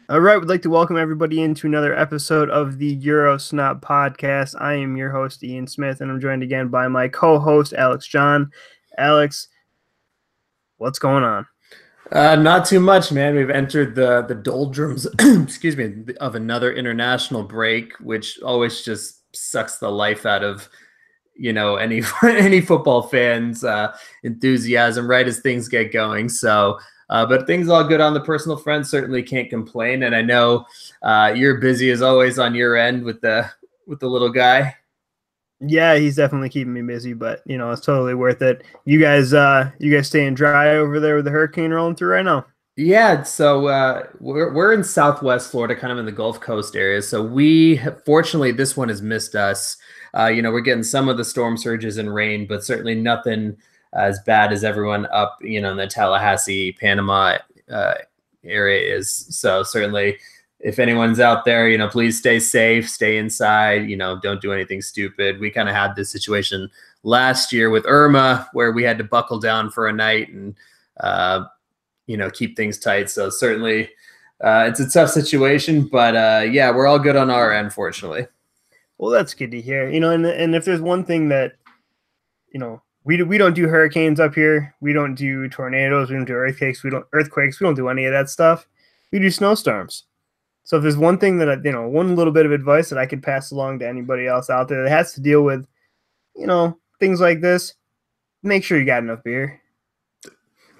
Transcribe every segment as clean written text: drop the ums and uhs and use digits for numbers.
All right, we'd like to welcome everybody into another episode of the Eurosnob podcast. I am your host, Ian Smith, and I'm joined again by my co-host, Alex John. Alex, what's going on? Not too much, man. We've entered the doldrums, excuse me, of another international break, which always just sucks the life out of any any football fans' enthusiasm right as things get going. So, but things all good on the personal front. Certainly can't complain. And I know you're busy as always on your end with the little guy. Yeah, he's definitely keeping me busy, but it's totally worth it. You guys staying dry over there with the hurricane rolling through right now? Yeah, so we're in Southwest Florida, kind of in the Gulf Coast area. So fortunately, this one has missed us. We're getting some of the storm surges and rain, but certainly nothing as bad as everyone up, in the Tallahassee, Panama area is. So certainly, if anyone's out there, please stay safe, stay inside. Don't do anything stupid. We kind of had this situation last year with Irma, where we had to buckle down for a night and keep things tight. So certainly it's a tough situation, but yeah, we're all good on our end, fortunately. Well, that's good to hear. And if there's one thing that, we don't do hurricanes up here. We don't do tornadoes. We don't do earthquakes. We don't do any of that stuff. We do snowstorms. So if there's one thing that, one little bit of advice that I could pass along to anybody else out there that has to deal with, things like this, make sure you got enough beer.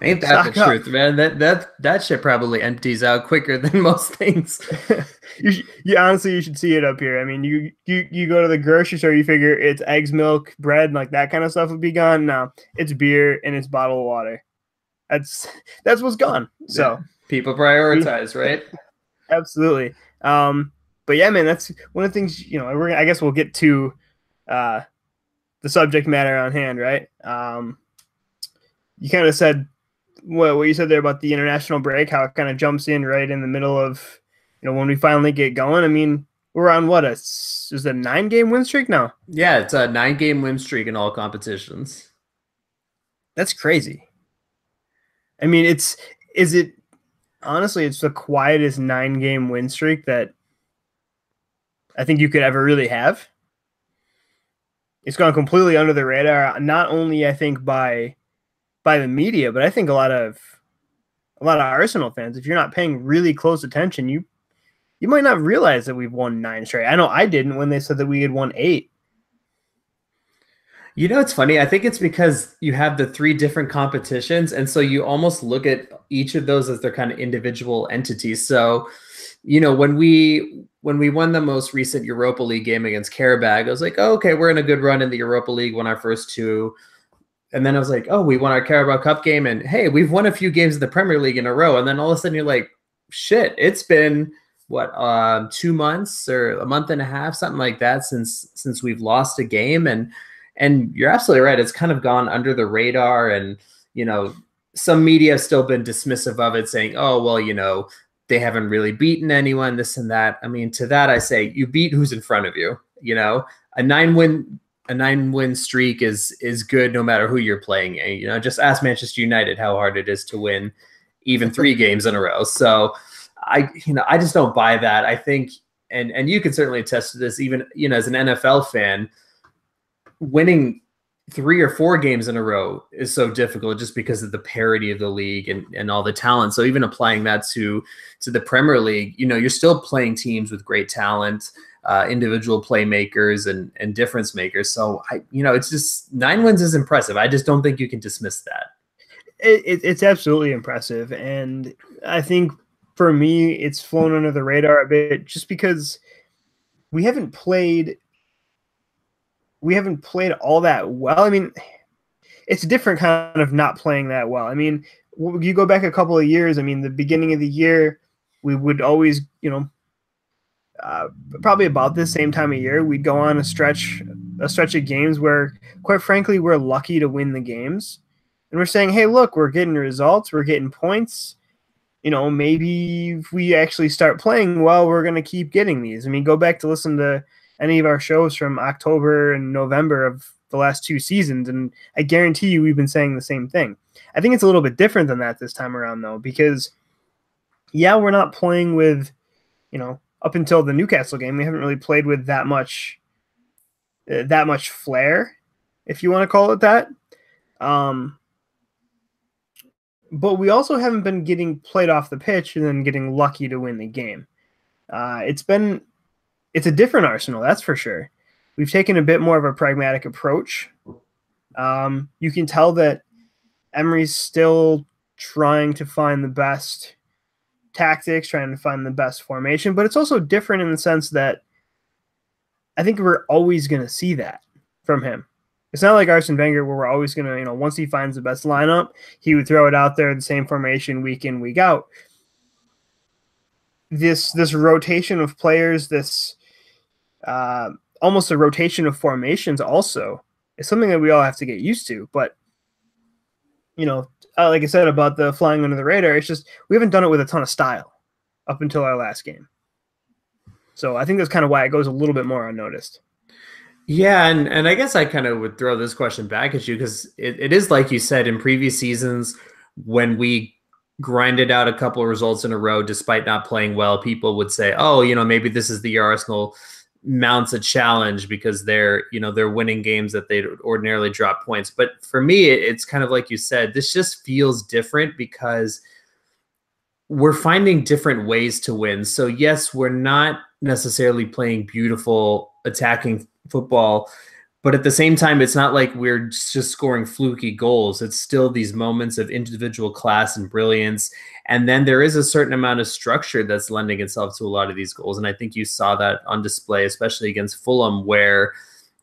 Ain't that the truth, man? That shit probably empties out quicker than most things. Honestly, you should see it up here. I mean, you go to the grocery store, you figure it's eggs, milk, bread, and like that kind of stuff would be gone. No, it's beer and it's bottled water. That's what's gone. So yeah. People prioritize, right? Absolutely. But yeah, man, that's one of the things. I guess we'll get to the subject matter on hand, right? You kind of said what you said there about the international break, how it kind of jumps in right in the middle of, when we finally get going. I mean, we're on is it a 9-game win streak now? Yeah, it's a 9-game win streak in all competitions. That's crazy. I mean, honestly, it's the quietest 9-game win streak that I think you could ever really have. It's gone completely under the radar, not only I think by the media, but I think a lot of Arsenal fans, if you're not paying really close attention, you might not realize that we've won 9 straight. I know I didn't when they said that we had won 8. It's funny. I think it's because you have the 3 different competitions, and so you almost look at each of those as their kind of individual entities. So, when we won the most recent Europa League game against Karabag, I was like, oh, okay, we're in a good run in the Europa League, won our first 2. And then I was like, oh, we won our Carabao Cup game, and hey, we've won a few games in the Premier League in a row. And then all of a sudden you're like, shit, it's been what, 2 months or a month and a half, something like that since we've lost a game. And you're absolutely right. It's kind of gone under the radar, and some media have still been dismissive of it, saying, oh, well, they haven't really beaten anyone, this and that. I mean, to that I say, you beat who's in front of you. A 9-win streak is good no matter who you're playing. And, just ask Manchester United how hard it is to win even 3 games in a row. So I just don't buy that. I think, and you can certainly attest to this, even, as an NFL fan, winning 3 or 4 games in a row is so difficult just because of the parity of the league and all the talent. So even applying that to the Premier League, you're still playing teams with great talent, individual playmakers and difference makers. So it's just 9 wins is impressive. I just don't think you can dismiss that. It's absolutely impressive. And I think for me, it's flown under the radar a bit just because we haven't played all that well. I mean, it's different kind of not playing that well. I mean, you go back a couple of years, I mean, the beginning of the year, we would always, probably about this same time of year, we'd go on a stretch of games where, quite frankly, we're lucky to win the games. And we're saying, hey, look, we're getting results, we're getting points. Maybe if we actually start playing well, we're going to keep getting these. I mean, go back to listen to any of our shows from October and November of the last 2 seasons, and I guarantee you we've been saying the same thing. I think it's a little bit different than that this time around, though, because yeah, we're not playing with, up until the Newcastle game, we haven't really played with that much flair, if you want to call it that. But we also haven't been getting played off the pitch and then getting lucky to win the game. It's a different Arsenal, that's for sure. We've taken a bit more of a pragmatic approach. You can tell that Emery's still trying to find the best tactics, trying to find the best formation, but it's also different in the sense that I think we're always going to see that from him. It's not like Arsene Wenger where we're always going to, once he finds the best lineup, he would throw it out there, the same formation week in, week out. This rotation of players, this almost a rotation of formations also is something that we all have to get used to. But, like I said about the flying under the radar, it's just we haven't done it with a ton of style up until our last game. So I think that's kind of why it goes a little bit more unnoticed. Yeah, and I guess I kind of would throw this question back at you because it is like you said in previous seasons when we grinded out a couple of results in a row despite not playing well, people would say, oh, maybe this is the year Arsenal mounts a challenge because they're winning games that they'd ordinarily drop points. But for me, it's kind of like you said, this just feels different because we're finding different ways to win. So yes, we're not necessarily playing beautiful attacking football, but at the same time, it's not like we're just scoring fluky goals. It's still these moments of individual class and brilliance. And then there is a certain amount of structure that's lending itself to a lot of these goals. And I think you saw that on display, especially against Fulham, where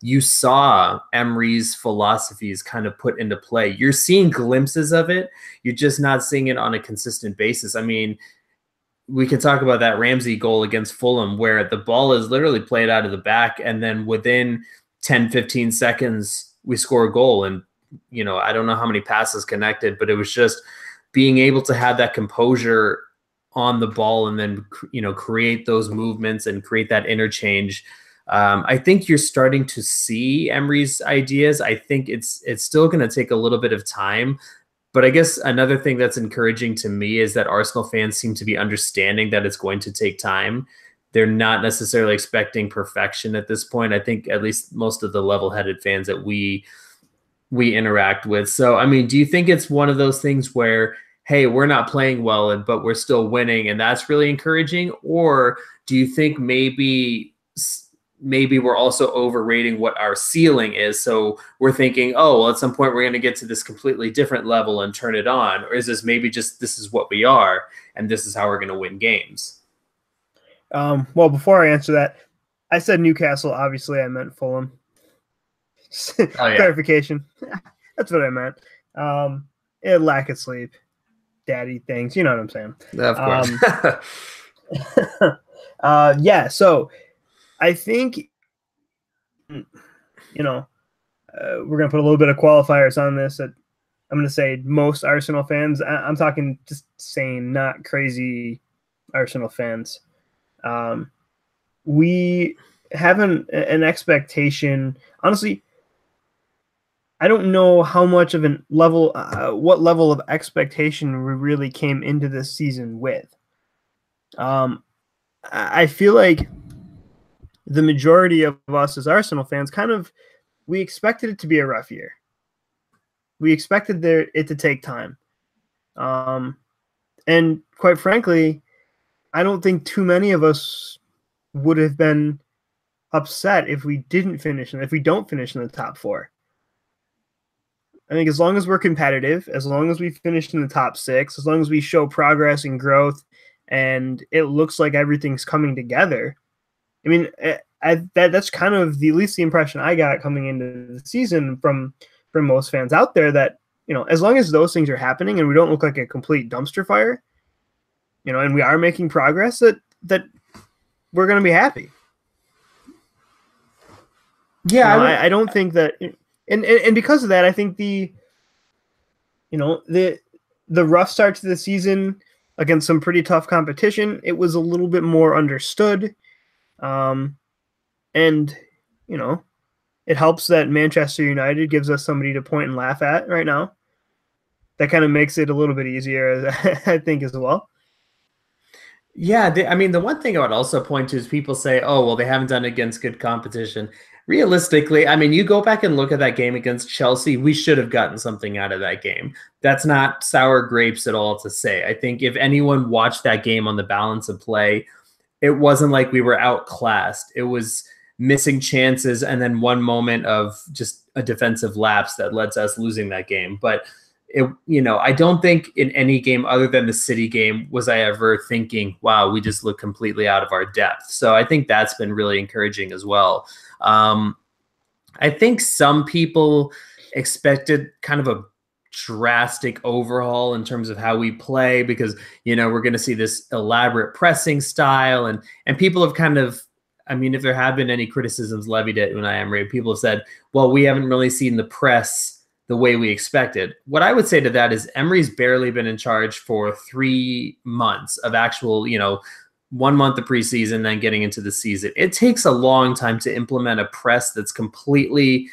you saw Emery's philosophies kind of put into play. You're seeing glimpses of it. You're just not seeing it on a consistent basis. I mean, we can talk about that Ramsey goal against Fulham where the ball is literally played out of the back. And then within 10, 15 seconds, we score a goal. And, I don't know how many passes connected, but it was just being able to have that composure on the ball and then, create those movements and create that interchange. I think you're starting to see Emery's ideas. I think it's still going to take a little bit of time. But I guess another thing that's encouraging to me is that Arsenal fans seem to be understanding that it's going to take time. They're not necessarily expecting perfection at this point. I think at least most of the level-headed fans that we interact with. So, I mean, do you think it's one of those things where, hey, we're not playing well, but we're still winning, and that's really encouraging? Or do you think maybe we're also overrating what our ceiling is? So we're thinking, oh, well, at some point we're going to get to this completely different level and turn it on. Or is this maybe just this is what we are, and this is how we're going to win games? Well, before I answer that, I said Newcastle. Obviously, I meant Fulham. Oh, yeah. Clarification. That's what I meant. Lack of sleep, daddy things. You know what I'm saying? Of course. Yeah. So I think, we're going to put a little bit of qualifiers on this. That I'm going to say most Arsenal fans. I'm talking just sane, not crazy Arsenal fans. We have an expectation. Honestly, I don't know how much of a level, what level of expectation we really came into this season with. I feel like the majority of us as Arsenal fans we expected it to be a rough year. We expected it to take time. And quite frankly, I don't think too many of us would have been upset if we don't finish in the top four. I think as long as we're competitive, as long as we finish in the top six, as long as we show progress and growth, and it looks like everything's coming together. I mean, that's kind of at least the impression I got coming into the season from most fans out there, that, as long as those things are happening and we don't look like a complete dumpster fire, and we are making progress, that we're going to be happy. Yeah, I don't think that, and because of that, I think the rough start to the season against some pretty tough competition, it was a little bit more understood, and it helps that Manchester United gives us somebody to point and laugh at right now. That kind of makes it a little bit easier, I think, as well. Yeah, I mean, the one thing I would also point to is people say, oh, well, they haven't done it against good competition. Realistically, I mean, you go back and look at that game against Chelsea, we should have gotten something out of that game. That's not sour grapes at all to say. I think if anyone watched that game on the balance of play, it wasn't like we were outclassed. It was missing chances and then one moment of just a defensive lapse that led to us losing that game. But I don't think in any game other than the City game was I ever thinking, wow, we just look completely out of our depth. So I think that's been really encouraging as well. I think some people expected kind of a drastic overhaul in terms of how we play because, we're going to see this elaborate pressing style and people have kind of, I mean, if there have been any criticisms levied at Unai Emery, people have said, well, we haven't really seen the press the way we expected. What I would say to that is Emery's barely been in charge for 3 months of actual, 1 month of preseason, then getting into the season. It takes a long time to implement a press that's completely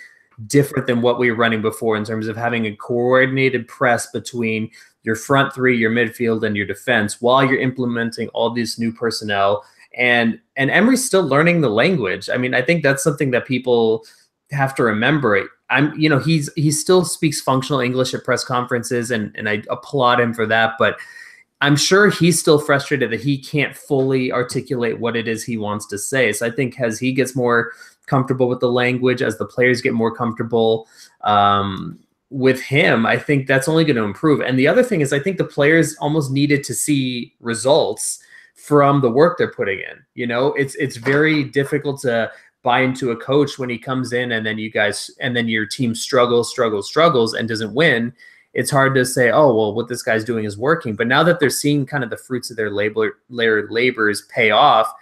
different than what we were running before in terms of having a coordinated press between your front three, your midfield, and your defense while you're implementing all these new personnel. And Emery's still learning the language. I mean, I think that's something that people have to remember. He still speaks functional English at press conferences, and I applaud him for that. But I'm sure he's still frustrated that he can't fully articulate what it is he wants to say. So I think as he gets more comfortable with the language, as the players get more comfortable with him, I think that's only going to improve. And the other thing is I think the players almost needed to see results from the work they're putting in. It's very difficult to buy into a coach when he comes in and then your team struggles and doesn't win. It's hard to say, oh, well, what this guy's doing is working. But now that they're seeing kind of the fruits of their labors pay off,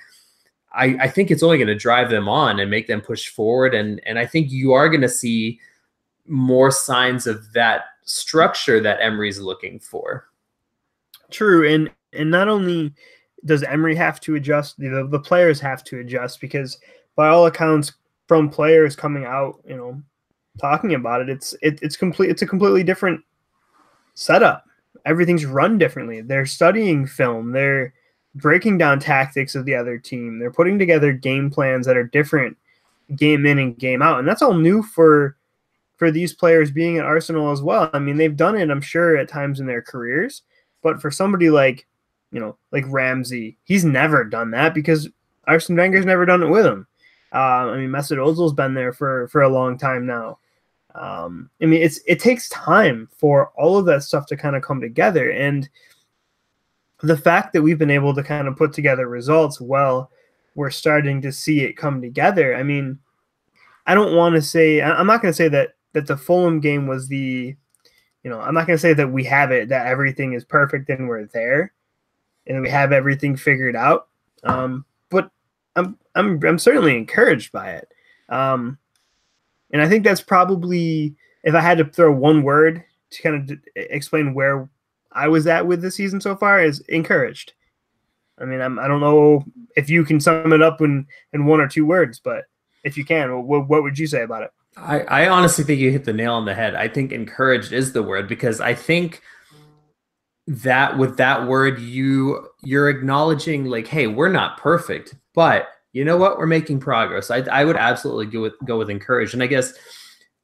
I think it's only going to drive them on and make them push forward. And I think you are going to see more signs of that structure that Emery's looking for. True. And not only does Emery have to adjust, the players have to adjust because by all accounts from players coming out, talking about it, it's a completely different setup. Everything's run differently. They're studying film. They're breaking down tactics of the other team. They're putting together game plans that are different game in and game out. And that's all new for these players being at Arsenal as well. I mean, they've done it, I'm sure, at times in their careers. But for somebody like Ramsey, he's never done that because Arsene Wenger's never done it with him. Mesut Ozil's been there for a long time now. It takes time for all of that stuff to kind of come together. And the fact that we've been able to kind of put together results, well, we're starting to see it come together. I mean, I don't want to say, I'm not going to say that the Fulham game was I'm not going to say that we have it, that everything is perfect and we're there and we have everything figured out. But I'm certainly encouraged by it. And I think that's probably, if I had to throw one word to kind of explain where I was at with the season so far, is encouraged. I mean, I don't know if you can sum it up in 1 or 2 words, but if you can, what would you say about it? I honestly think you hit the nail on the head. I think encouraged is the word because I think that with that word, you're acknowledging like, hey, we're not perfect, but you know what? We're making progress. I would absolutely go with encouraged. And I guess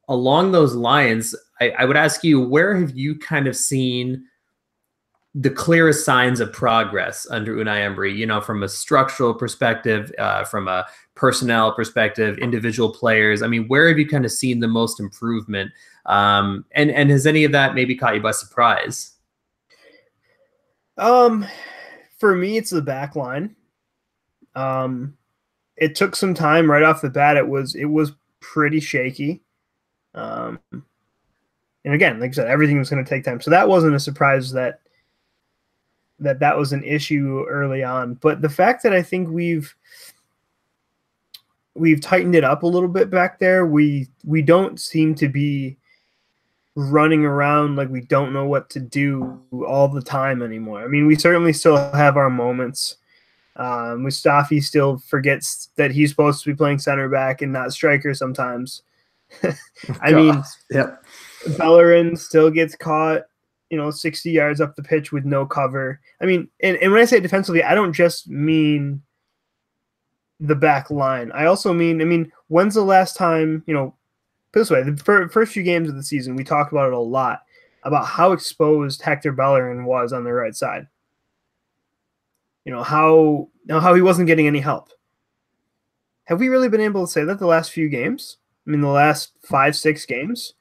along those lines, I would ask you, where have you kind of seen the clearest signs of progress under Unai Emery, from a structural perspective, from a personnel perspective, individual players? I mean, where have you kind of seen the most improvement? And has any of that maybe caught you by surprise? For me, it's the back line. It took some time right off the bat. It was pretty shaky. And again, like I said, everything was going to take time. So that wasn't a surprise that was an issue early on. But the fact that I think we've tightened it up a little bit back there, we don't seem to be running around like we don't know what to do all the time anymore. I mean, we certainly still have our moments. Mustafi still forgets that he's supposed to be playing center back and not striker sometimes. I mean, yep. Bellerin still gets caught 60 yards up the pitch with no cover. I mean, and when I say defensively, I don't just mean the back line. I also mean, when's the last time, put it this way, the first few games of the season, we talked about it a lot, about how exposed Hector Bellerin was on the right side. How he wasn't getting any help. Have we really been able to say that the last few games? I mean, the last 5-6 games?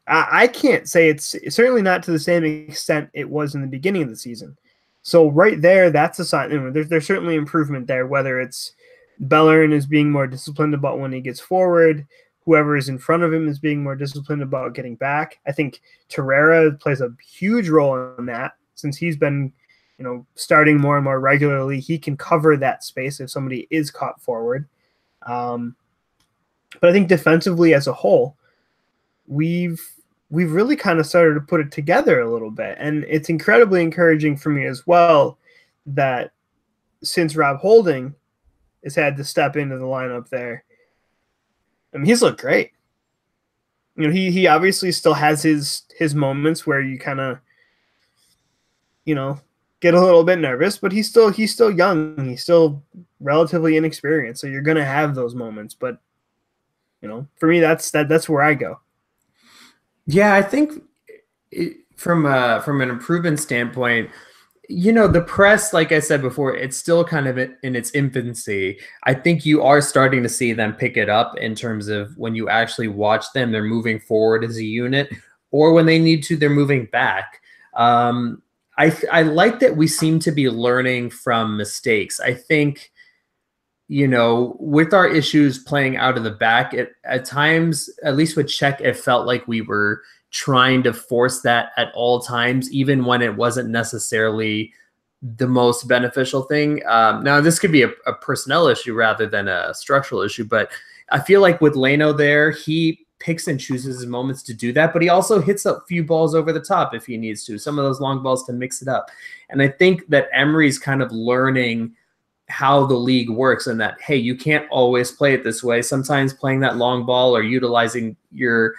I can't say it's certainly not to the same extent it was in the beginning of the season. So right there, that's a sign. There's certainly improvement there, whether it's Bellerin is being more disciplined about when he gets forward, whoever is in front of him is being more disciplined about getting back. I think Torreira plays a huge role in that since he's been starting more and more regularly. He can cover that space if somebody is caught forward. But I think defensively as a whole, we've really kind of started to put it together a little bit. And it's incredibly encouraging for me as well that since Rob Holding has had to step into the lineup there, I mean, he's looked great. He obviously still has his moments where you kind of, get a little bit nervous, but he's still young. He's still relatively inexperienced. So you're going to have those moments. But, for me, that's where I go. Yeah, I think from an improvement standpoint, the press, like I said before, it's still kind of in its infancy. I think you are starting to see them pick it up in terms of when you actually watch them, they're moving forward as a unit, or when they need to, they're moving back. I like that we seem to be learning from mistakes. I think, with our issues playing out of the back, at times, at least with Czech, it felt like we were trying to force that at all times, even when it wasn't necessarily the most beneficial thing. Now, this could be a personnel issue rather than a structural issue, but I feel like with Leno there, he picks and chooses his moments to do that, but he also hits a few balls over the top if he needs to, some of those long balls to mix it up. And I think that Emery's kind of learning how the league works and that, hey, you can't always play it this way. Sometimes playing that long ball or utilizing your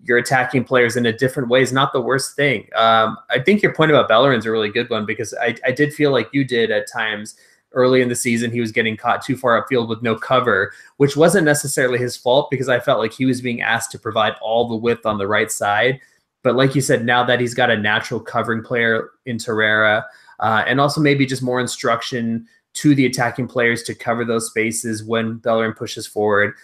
attacking players in a different way is not the worst thing. I think your point about Bellerin's a really good one, because I did feel like you did at times early in the season. He was getting caught too far upfield with no cover, which wasn't necessarily his fault, because I felt like he was being asked to provide all the width on the right side. But like you said, now that he's got a natural covering player in Torreira, and also maybe just more instruction to the attacking players to cover those spaces when Bellerin pushes forward,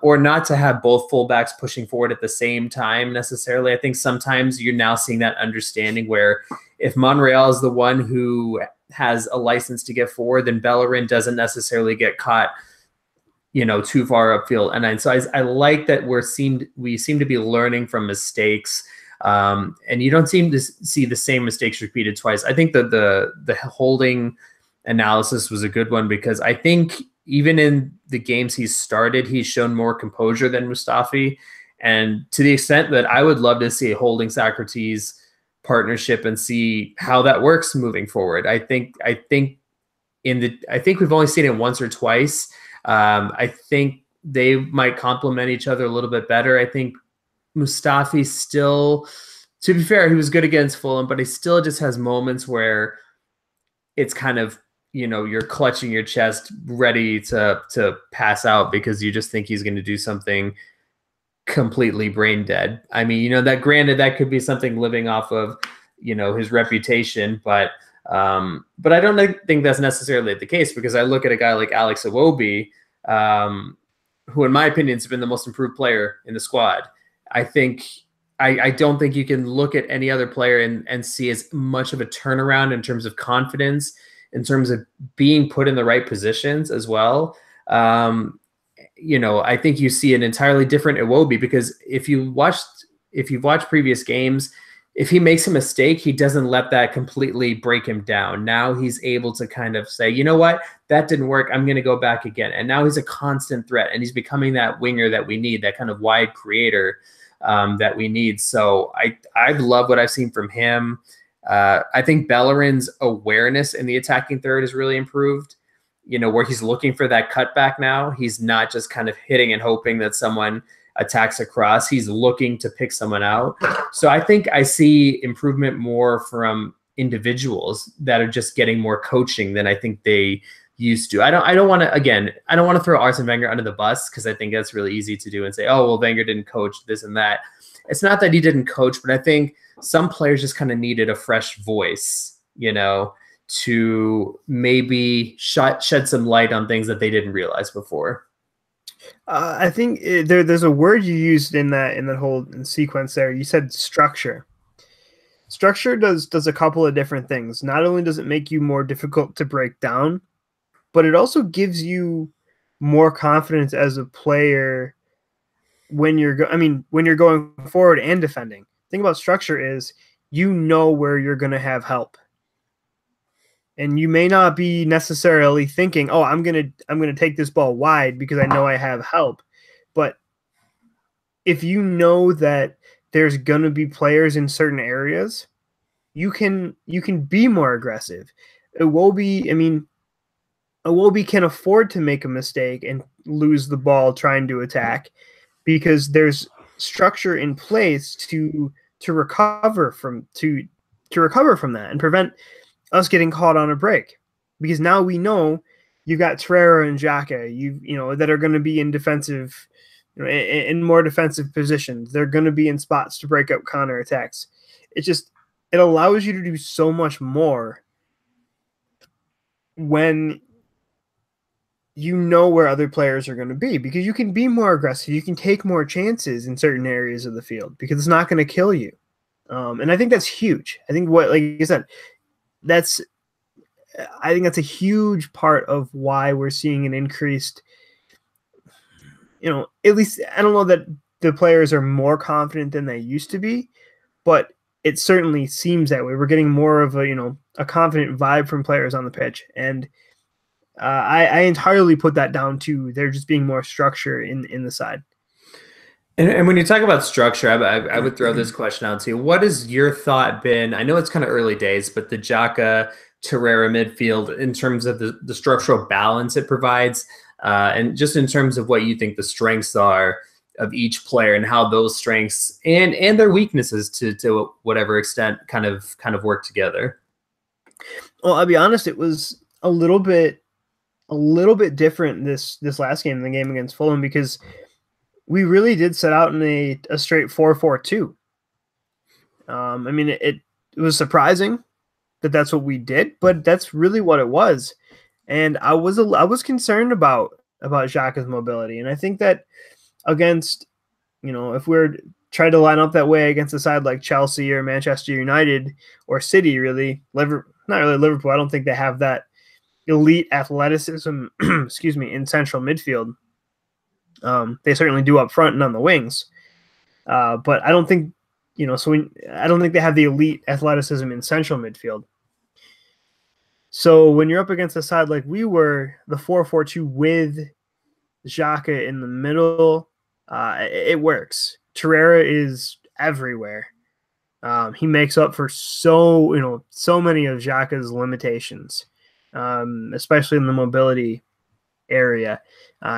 or not to have both fullbacks pushing forward at the same time necessarily. I think sometimes you're now seeing that understanding where if Monreal is the one who has a license to get forward, then Bellerin doesn't necessarily get caught, too far upfield. And so I like that we seem to be learning from mistakes. And you don't seem to see the same mistakes repeated twice. I think that the Holding analysis was a good one, because I think even in the games he's started, he's shown more composure than Mustafi. And to the extent that I would love to see a Holding Socrates partnership and see how that works moving forward. I think we've only seen it once or twice. I think they might complement each other a little bit better. I think Mustafi still, to be fair, he was good against Fulham, but he still just has moments where it's kind of, you're clutching your chest ready to pass out because you just think he's going to do something completely brain dead. I mean, that granted, that could be something living off of, his reputation, but I don't think that's necessarily the case, because I look at a guy like Alex Iwobi, who in my opinion has been the most improved player in the squad. I don't think you can look at any other player and see as much of a turnaround in terms of confidence, in terms of being put in the right positions as well. I think you see an entirely different Iwobi, because if you've watched previous games, if he makes a mistake, he doesn't let that completely break him down. Now he's able to kind of say, you know what, that didn't work, I'm going to go back again. And now he's a constant threat, and he's becoming that winger that we need, that kind of wide creator that we need. So I love what I've seen from him. I think Bellerin's awareness in the attacking third has really improved, where he's looking for that cutback now. He's not just kind of hitting and hoping that someone attacks across. He's looking to pick someone out. So I think I see improvement more from individuals that are just getting more coaching than I think they used to. I don't want to throw Arsene Wenger under the bus, because I think that's really easy to do and say, oh, well, Wenger didn't coach this and that. It's not that he didn't coach, but I think some players just kind of needed a fresh voice, to maybe shed some light on things that they didn't realize before. I think there's a word you used in that whole sequence there. You said structure. Structure does a couple of different things. Not only does it make you more difficult to break down, but it also gives you more confidence as a player when you're going forward and defending. The thing about structure is you know where you're going to have help. And you may not be necessarily thinking, "Oh, I'm going to take this ball wide because I know I have help." But if you know that there's going to be players in certain areas, you can be more aggressive. Iwobi can afford to make a mistake and lose the ball trying to attack, because there's structure in place to recover from that and prevent us getting caught on a break. Because now we know you've got Torreira and Xhaka, that are going to be in defensive, in more defensive positions. They're going to be in spots to break up counterattacks. It allows you to do so much more when you know where other players are going to be, because you can be more aggressive. You can take more chances in certain areas of the field because it's not going to kill you. And I think that's huge. I think like you said, I think that's a huge part of why we're seeing an increased, at least I don't know that the players are more confident than they used to be, but it certainly seems that way. We're getting more of a confident vibe from players on the pitch. And I entirely put that down to there just being more structure in the side. And when you talk about structure, I would throw this question out to you. What has your thought been? I know it's kind of early days, but the Xhaka Torreira midfield, in terms of the structural balance it provides, and just in terms of what you think the strengths are of each player and how those strengths and their weaknesses to whatever extent kind of work together. Well, I'll be honest, it was a little bit different this last game, the game against Fulham, because we really did set out in a straight 4-4-2. It was surprising that that's what we did, but that's really what it was. And I was concerned about Xhaka's mobility, and I think that against, if we're trying to line up that way against a side like Chelsea or Manchester United or City, not really Liverpool, I don't think they have that elite athleticism, in central midfield. They certainly do up front and on the wings, but I don't think, I don't think they have the elite athleticism in central midfield. So when you're up against a side like we were, the 4-4-2 with Xhaka in the middle, it works. Torreira is everywhere. He makes up for so many of Xhaka's limitations, especially in the mobility area.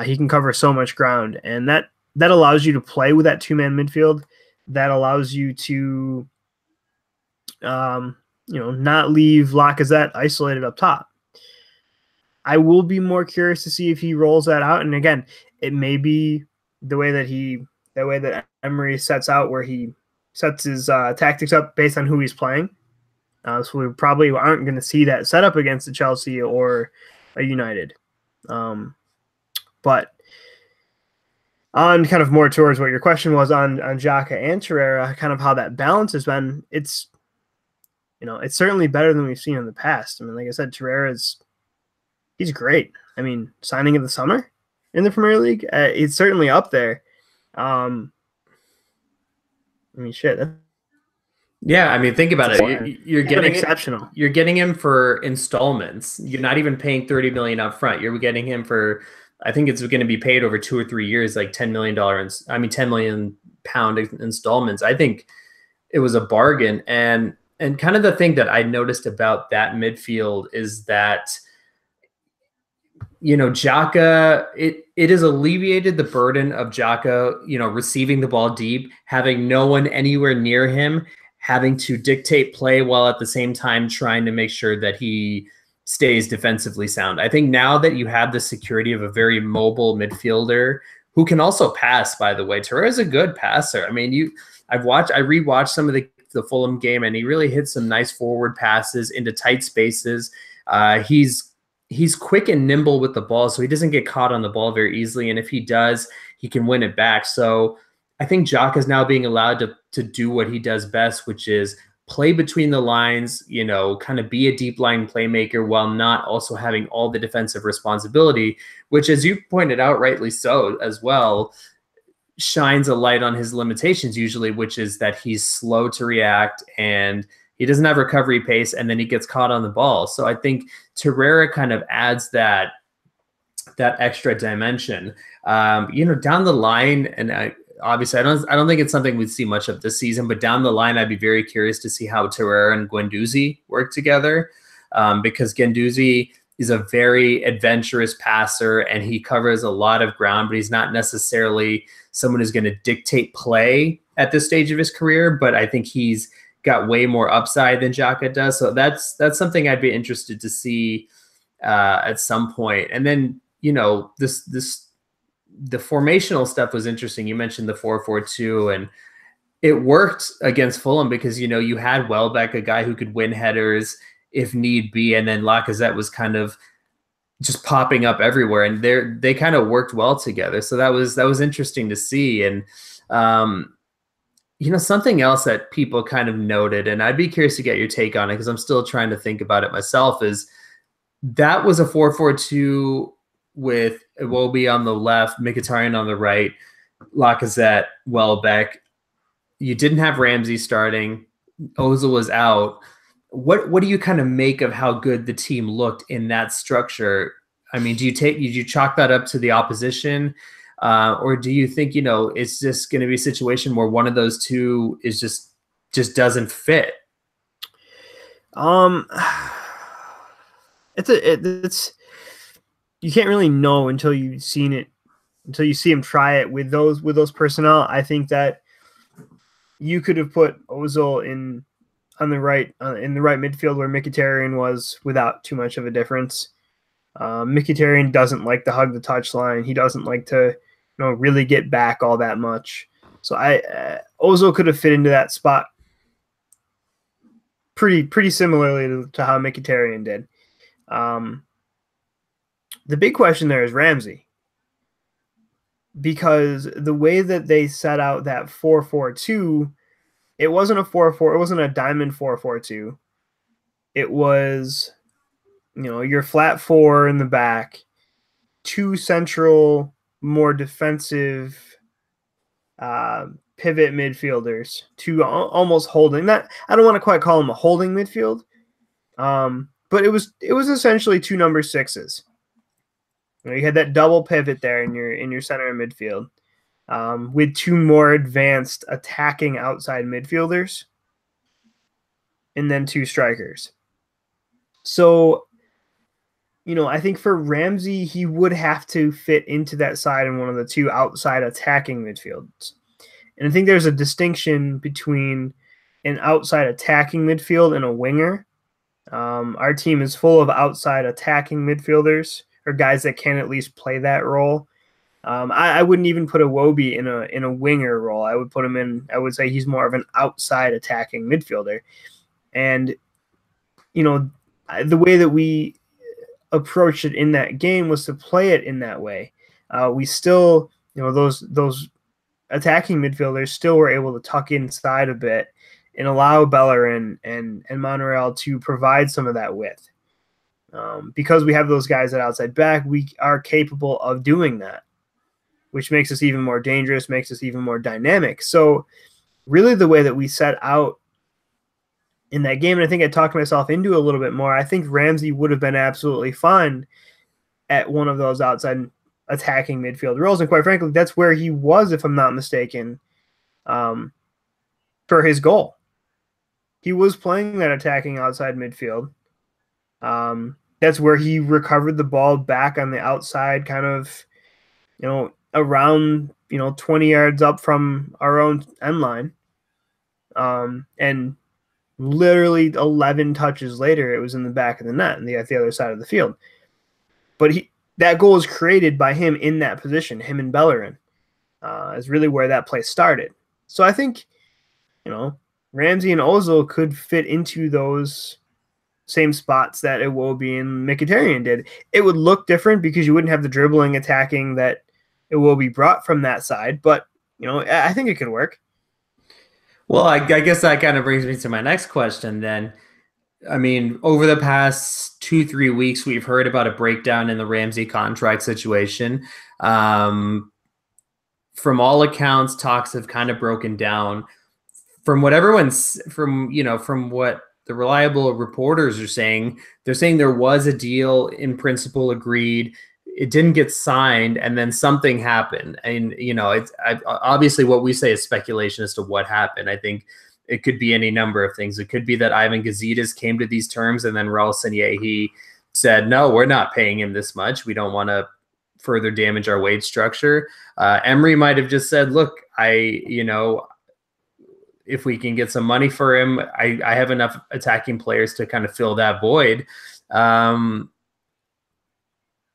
He can cover so much ground, and that allows you to play with that two-man midfield. That allows you to not leave Lacazette isolated up top. I will be more curious to see if he rolls that out. And again, it may be the way that Emery sets out, where he sets his tactics up based on who he's playing. So we probably aren't going to see that setup against a Chelsea or a United. But on kind of more towards what your question was on Xhaka and Torreira, kind of how that balance has been, it's certainly better than we've seen in the past. Like I said, he's great. Signing in the summer in the Premier League, it's certainly up there. Shit. Yeah, think about it. You're getting exceptional. You're getting him for installments. You're not even paying $30 million up front. You're getting him for, I think it's going to be paid over 2 or 3 years, like £10 million. £10 million installments. I think it was a bargain. And kind of the thing that I noticed about that midfield is that, Xhaka, it has alleviated the burden of Xhaka, receiving the ball deep, having no one anywhere near him, having to dictate play while at the same time trying to make sure that he stays defensively sound. I think now that you have the security of a very mobile midfielder who can also pass, by the way, Torreira is a good passer. I mean, I rewatched some of the Fulham game, and he really hit some nice forward passes into tight spaces. He's quick and nimble with the ball, so he doesn't get caught on the ball very easily. And if he does, he can win it back. So I think Jock is now being allowed to do what he does best, which is play between the lines, kind of be a deep line playmaker while not also having all the defensive responsibility, which, as you pointed out, rightly so as well, shines a light on his limitations usually, which is that he's slow to react and he doesn't have recovery pace, and then he gets caught on the ball. So I think Torreira kind of adds that extra dimension. Down the line, and obviously I don't think it's something we'd see much of this season, but down the line, I'd be very curious to see how Torreira and Guendouzi work together, because Guendouzi is a very adventurous passer and he covers a lot of ground, but he's not necessarily someone who's going to dictate play at this stage of his career. But I think he's got way more upside than Xhaka does. So that's something I'd be interested to see at some point. And then, the formational stuff was interesting. You mentioned the 4-4-2, and it worked against Fulham because, you had Welbeck, a guy who could win headers if need be. And then Lacazette was kind of just popping up everywhere, and they kind of worked well together. So that was interesting to see. And, something else that people kind of noted, and I'd be curious to get your take on it because I'm still trying to think about it myself, is that was a 4-4-2 with Iwobi on the left, Mkhitaryan on the right, Lacazette, Welbeck. You didn't have Ramsey starting. Ozil was out. What do you kind of make of how good the team looked in that structure? I mean, did you chalk that up to the opposition? Or do you think, it's just going to be a situation where one of those two is just doesn't fit? It's you can't really know until you've seen it, until you see him try it with those personnel. I think that you could have put Ozil in the right midfield where Mkhitaryan was without too much of a difference. Mkhitaryan doesn't like to hug the touchline. He doesn't like to, really get back all that much. So Ozil could have fit into that spot pretty similarly to how Mkhitaryan did. The big question there is Ramsey, because the way that they set out that 4-4-2, it wasn't a 4-4, it wasn't a diamond 4-4-2. It was, your flat four in the back, two central, more defensive pivot midfielders, two almost holding. That I don't want to quite call them a holding midfield, but it was essentially two number sixes. You had that double pivot there in your center of midfield, with two more advanced attacking outside midfielders, and then two strikers. So, I think for Ramsey, he would have to fit into that side in one of the two outside attacking midfields. And I think there's a distinction between an outside attacking midfield and a winger. Our team is full of outside attacking midfielders, or guys that can at least play that role. I wouldn't even put Iwobi in a winger role. I would put him in. I would say he's more of an outside attacking midfielder. And the way that we approached it in that game was to play it in that way. We still, those attacking midfielders still were able to tuck inside a bit and allow Bellerin and Monreal to provide some of that width. Because we have those guys at outside back, we are capable of doing that, which makes us even more dangerous, makes us even more dynamic. So really the way that we set out in that game, and I think I talked myself into a little bit more, I think Ramsey would have been absolutely fine at one of those outside attacking midfield roles. And quite frankly, that's where he was, if I'm not mistaken, for his goal. He was playing that attacking outside midfield. that's where he recovered the ball back on the outside, kind of, around, 20 yards up from our own end line. And literally 11 touches later, it was in the back of the net and at the other side of the field. But that goal was created by him in that position, him and Bellerin, is really where that play started. So I think, Ramsey and Ozil could fit into those same spots that Iwobi and Mkhitaryan did. It would look different because you wouldn't have the dribbling, attacking that Iwobi brought from that side, but I think it could work. Well, I guess that kind of brings me to my next question then. I mean, over the past 2-3 weeks, we've heard about a breakdown in the Ramsey contract situation. From all accounts, talks have kind of broken down. From what the reliable reporters are saying, they're saying there was a deal in principle agreed. It didn't get signed, and then something happened. And obviously what we say is speculation as to what happened. I think it could be any number of things. It could be that Ivan Gazidis came to these terms, and then Raul Sanllehi said, "No, we're not paying him this much. We don't want to further damage our wage structure." Emery might have just said, "Look, if we can get some money for him, I have enough attacking players to kind of fill that void."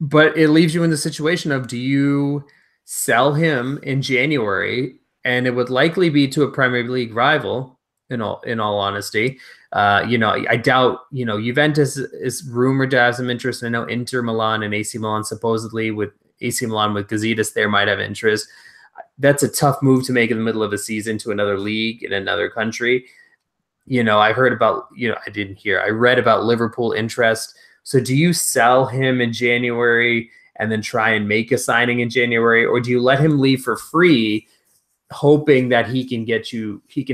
But it leaves you in the situation of, do you sell him in January? And it would likely be to a Premier League rival, in all honesty. I doubt, Juventus is rumored to have some interest. I know Inter Milan and AC Milan, supposedly with AC Milan with Gazidis there, might have interest. That's a tough move to make in the middle of a season to another league in another country. I heard about, I read about Liverpool interest. So do you sell him in January and then try and make a signing in January, or do you let him leave for free, hoping that he can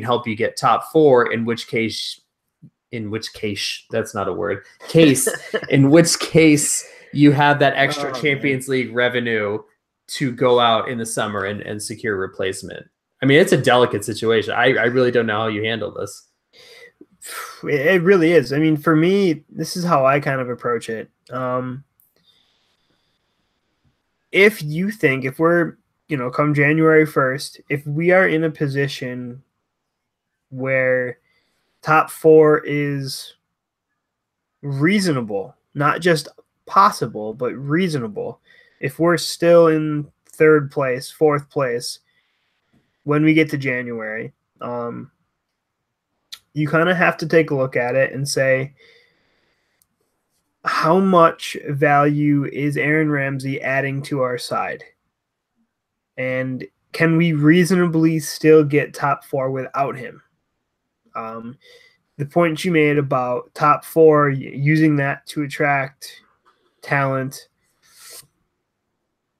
help you get top four, in which case that's not a word, in which case you have that extra Champions League revenue to go out in the summer and secure a replacement? I mean, it's a delicate situation. I really don't know how you handle this. It really is. I mean, for me, this is how I kind of approach it. If we're, come January 1st, if we are in a position where top four is reasonable, not just possible, but reasonable, if we're still in third place, fourth place, when we get to January, you kind of have to take a look at it and say, how much value is Aaron Ramsey adding to our side? And can we reasonably still get top four without him? The point you made about top four, using that to attract talent,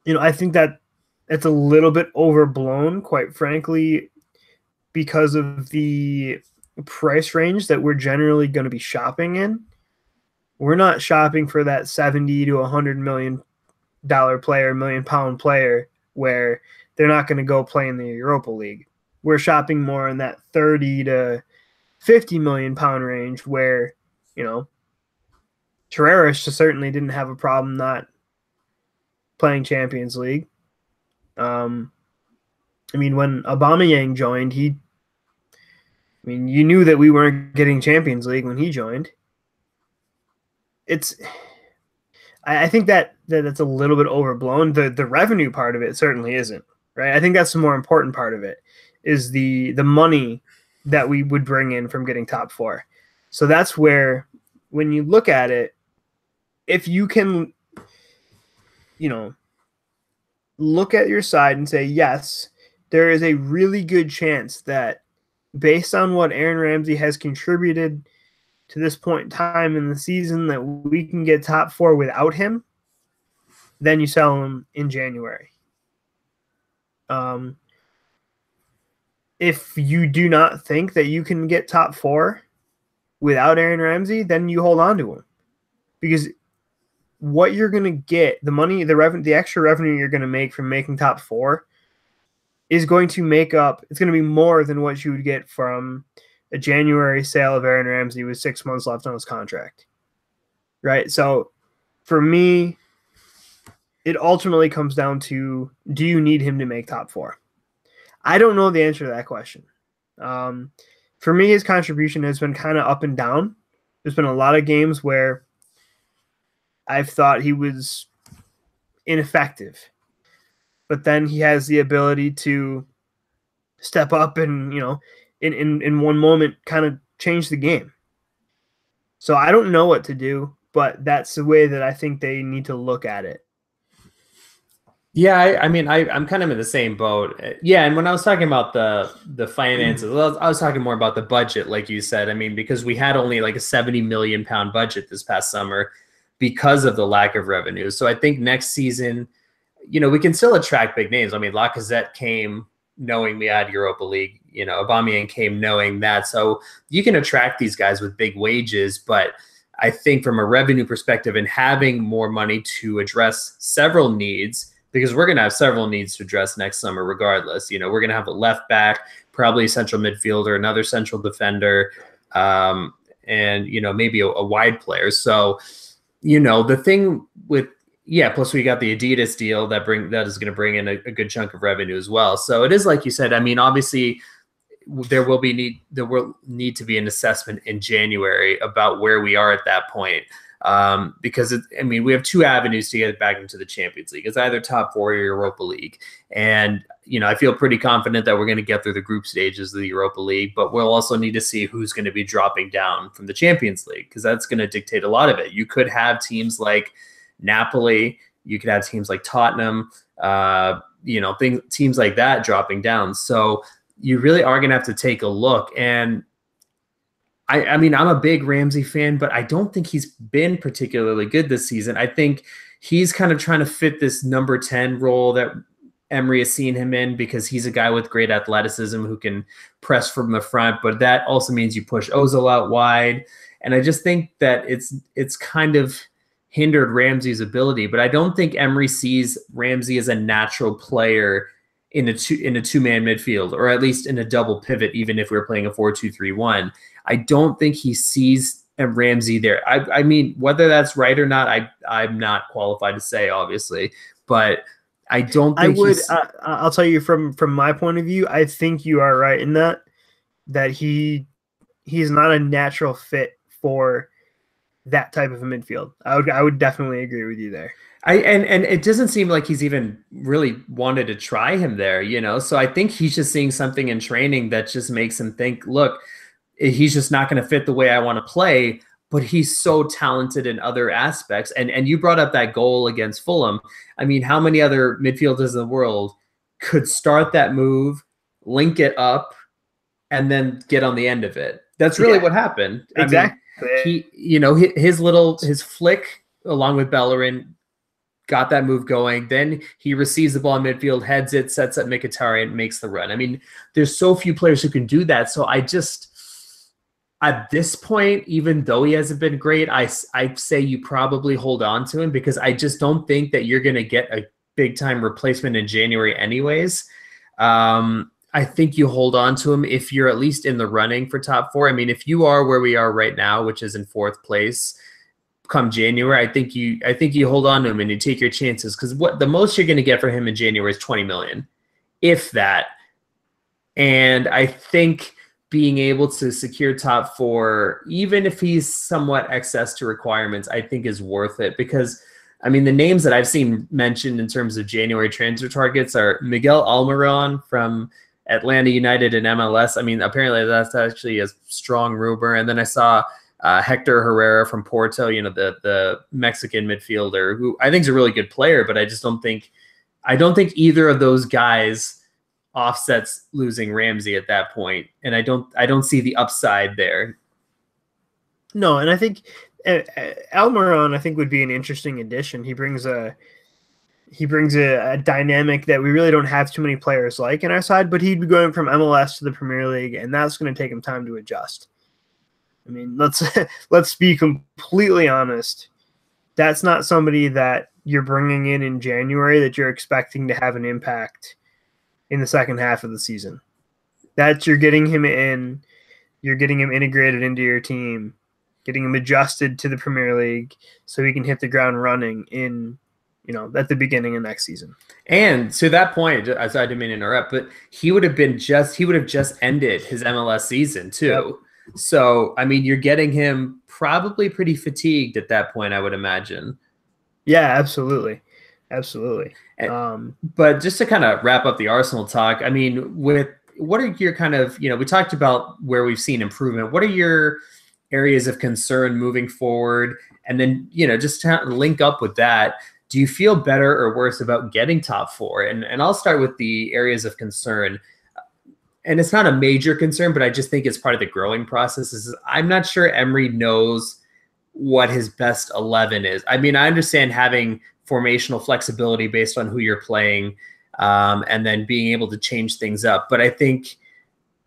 I think that it's a little bit overblown, quite frankly, because of the price range that we're generally going to be shopping in. We're not shopping for that $70 to $100 million player, £1 million player, where they're not going to go play in the Europa League. We're shopping more in that 30 to 50 million pound range, where, Torreira certainly didn't have a problem not playing Champions League. When Aubameyang joined, you knew that we weren't getting Champions League when he joined. I think that's a little bit overblown. The revenue part of it certainly isn't, right? I think that's the more important part of it, is the money that we would bring in from getting top four. So that's where, when you look at it, if you can, look at your side and say, yes, there is a really good chance that, based on what Aaron Ramsey has contributed to this point in time in the season, that we can get top four without him, then you sell him in January. If you do not think that you can get top four without Aaron Ramsey, then you hold on to him, because what you're going to get, the money, the extra revenue you're going to make from making top four is going to make up, it's going to be more than what you would get from a January sale of Aaron Ramsey with 6 months left on his contract, right? So for me, it ultimately comes down to, do you need him to make top 4? I don't know the answer to that question. For me, his contribution has been kind of up and down. There's been a lot of games where I've thought he was ineffective, but then he has the ability to step up and, in one moment kind of change the game. So I don't know what to do, but that's the way that I think they need to look at it. Yeah, I'm kind of in the same boat. Yeah, and when I was talking about the finances, I was talking more about the budget, like you said. I mean, because we had only like a 70 million pound budget this past summer because of the lack of revenue. So I think next season, we can still attract big names. I mean, Lacazette came knowing we had Europa League. Aubameyang came knowing that. So you can attract these guys with big wages, but I think from a revenue perspective and having more money to address several needs, because we're going to have several needs to address next summer regardless. We're going to have a left back, probably a central midfielder, another central defender, and, maybe a wide player. So, the thing with, plus we got the Adidas deal that is going to bring in a good chunk of revenue as well. So it is like you said. I mean, obviously there will need to be an assessment in January about where we are at that point. Because we have two avenues to get back into the Champions League. It's either top 4 or Europa League. And, I feel pretty confident that we're going to get through the group stages of the Europa League, but we'll also need to see who's going to be dropping down from the Champions League, because that's going to dictate a lot of it. You could have teams like Napoli, you could have teams like Tottenham, teams like that dropping down. So you really are going to have to take a look. And I'm a big Ramsey fan, but I don't think he's been particularly good this season. I think he's kind of trying to fit this number 10 role that Emery has seen him in, because he's a guy with great athleticism who can press from the front, but that also means you push Ozil out wide. And I just think that it's kind of hindered Ramsey's ability, but I don't think Emery sees Ramsey as a natural player in a two-man midfield, or at least in a double pivot, even if we're playing a 4-2-3-1. I don't think he sees Ramsey there. I mean, whether that's right or not, I'm not qualified to say, obviously, but I don't think I'll tell you from my point of view, I think you are right in that he's not a natural fit for that type of a midfield. I would definitely agree with you there. And it doesn't seem like he's even really wanted to try him there, So I think he's just seeing something in training that just makes him think, look, he's just not going to fit the way I want to play, but he's so talented in other aspects. And you brought up that goal against Fulham. I mean, how many other midfielders in the world could start that move, link it up, and then get on the end of it? That's really what happened. Exactly. I mean, his flick along with Bellerin got that move going. Then he receives the ball in midfield, heads it, sets up Mkhitaryan, and makes the run. I mean, there's so few players who can do that. So at this point, even though he hasn't been great, I say you probably hold on to him, because I just don't think that you're going to get a big-time replacement in January anyways. I think you hold on to him if you're at least in the running for top 4. I mean, if you are where we are right now, which is in 4th place, come January, I think you hold on to him and you take your chances, because what the most you're going to get for him in January is 20 million, if that. And I think being able to secure top 4, even if he's somewhat excess to requirements, I think is worth it, because I mean, the names that I've seen mentioned in terms of January transfer targets are Miguel Almiron from Atlanta United and MLS. I mean, apparently that's actually a strong rumor. And then I saw Hector Herrera from Porto, the Mexican midfielder, who I think is a really good player, but I don't think either of those guys offsets losing Ramsey at that point. And I don't see the upside there. No, and I think Almiron, I think, would be an interesting addition. He brings a dynamic that we really don't have too many players like in our side, but he'd be going from MLS to the Premier League, and that's going to take him time to adjust. I mean, let's be completely honest. That's not somebody that you're bringing in January that you're expecting to have an impact in the second half of the season. That you're getting him in, you're getting him integrated into your team, getting him adjusted to the Premier League so he can hit the ground running in, at the beginning of next season. And to that point, I didn't mean to interrupt, but he would have just ended his MLS season too. Yep. So, I mean, you're getting him probably pretty fatigued at that point, I would imagine. Yeah, absolutely. Absolutely. But just to kind of wrap up the Arsenal talk, I mean, what are your kind of, we talked about where we've seen improvement. What are your areas of concern moving forward? And then, just to link up with that, do you feel better or worse about getting top four? And I'll start with the areas of concern. And it's not a major concern, but I just think it's part of the growing process. I'm not sure Emery knows what his best 11 is. I mean, I understand having formational flexibility based on who you're playing, and then being able to change things up. But I think,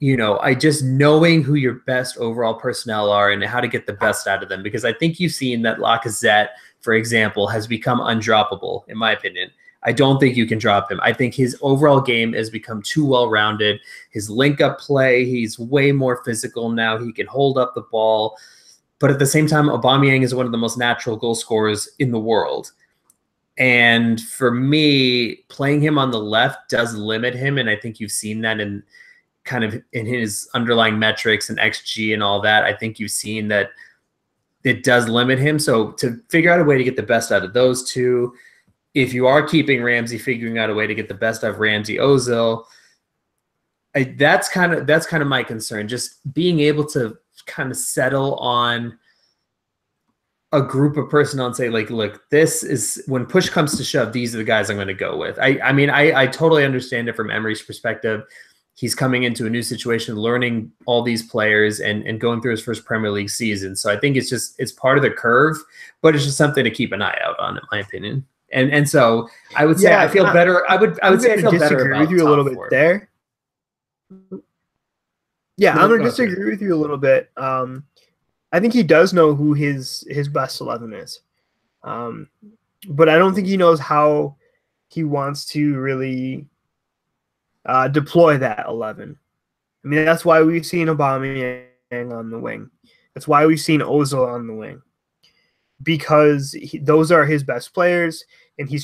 I just knowing who your best overall personnel are and how to get the best out of them, because I think you've seen that Lacazette, for example, has become undroppable, in my opinion. I don't think you can drop him. I think his overall game has become too well-rounded. His link-up play, he's way more physical now. He can hold up the ball. But at the same time, Aubameyang is one of the most natural goal scorers in the world. And for me, playing him on the left does limit him. And I think you've seen that in his underlying metrics and XG and all that. I think you've seen that it does limit him. So to figure out a way to get the best out of those two, if you are keeping Ramsey, figuring out a way to get the best out of Ramsey, Ozil, that's kind of my concern. Just being able to kind of settle on a group of personnel and say, like, look, this is, when push comes to shove, these are the guys I'm going to go with. I mean, I totally understand it from Emery's perspective. He's coming into a new situation, learning all these players and going through his first Premier League season. So I think it's part of the curve, but it's just something to keep an eye out on, in my opinion. And so I would say I feel better. I would say I feel better about with you a little bit there. Yeah, I'm going to disagree with you a little bit. I think he does know who his best 11 is. But I don't think he knows how he wants to really deploy that 11. I mean, that's why we've seen Aubameyang on the wing. That's why we've seen Ozil on the wing. Because those are his best players, and he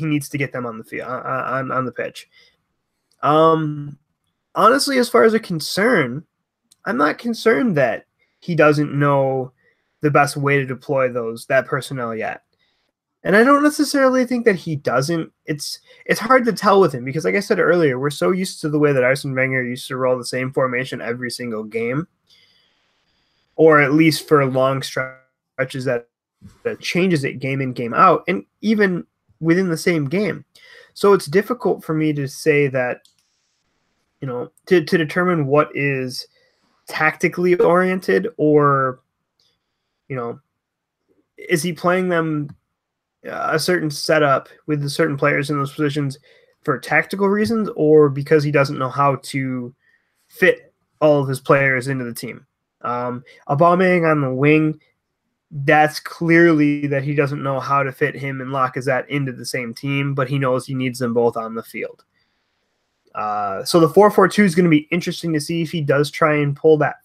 needs to get them on the field, on the pitch. Honestly, as far as a concern, I'm not concerned that he doesn't know the best way to deploy that personnel yet. And I don't necessarily think that he doesn't. It's hard to tell with him because, like I said earlier, we're so used to the way that Arsene Wenger used to roll the same formation every single game, or at least for long stretches that changes it game in, game out, and even within the same game. So it's difficult for me to say that, to determine what is tactically oriented, or, is he playing them a certain setup with the certain players in those positions for tactical reasons, or because he doesn't know how to fit all of his players into the team. Aubameyang on the wing, that's clearly that he doesn't know how to fit him and Lacazette into the same team, but he knows he needs them both on the field. So the 4-4-2 is going to be interesting to see if he does try and pull that,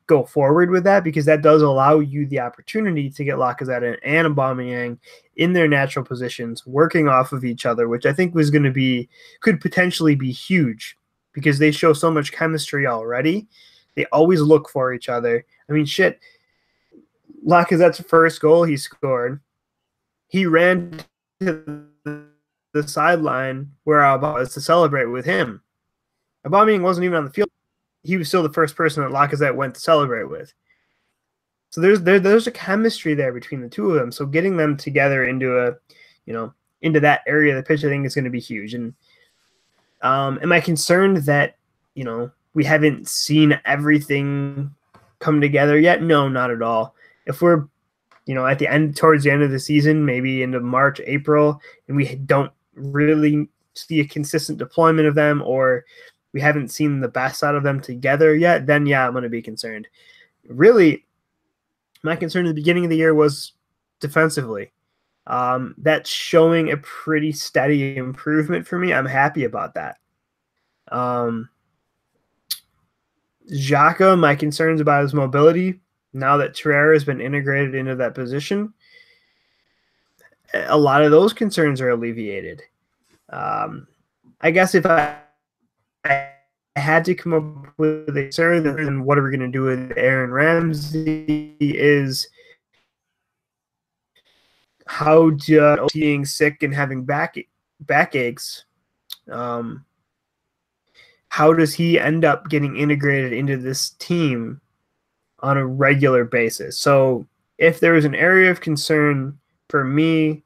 go forward with that, because that does allow you the opportunity to get Lacazette and Aubameyang in their natural positions, working off of each other, which I think could potentially be huge because they show so much chemistry already. They always look for each other. I mean, shit. Lacazette's first goal he scored, he ran to the sideline where Aubameyang was to celebrate with him. Aubameyang wasn't even on the field. He was still the first person that Lacazette went to celebrate with. So there's a chemistry there between the two of them. So getting them together into into that area of the pitch, I think is going to be huge. And am I concerned that, we haven't seen everything come together yet? No, not at all. If we're, towards the end of the season, maybe into March, April, and we don't really see a consistent deployment of them, or we haven't seen the best out of them together yet, then yeah, I'm going to be concerned. Really, my concern at the beginning of the year was defensively. That's showing a pretty steady improvement for me. I'm happy about that. Xhaka, my concerns about his mobility, now that Terrera has been integrated into that position, a lot of those concerns are alleviated. I guess if I had to come up with a concern, then what are we going to do with Aaron Ramsey is how being sick and having backaches, how does he end up getting integrated into this team on a regular basis? So if there was an area of concern for me,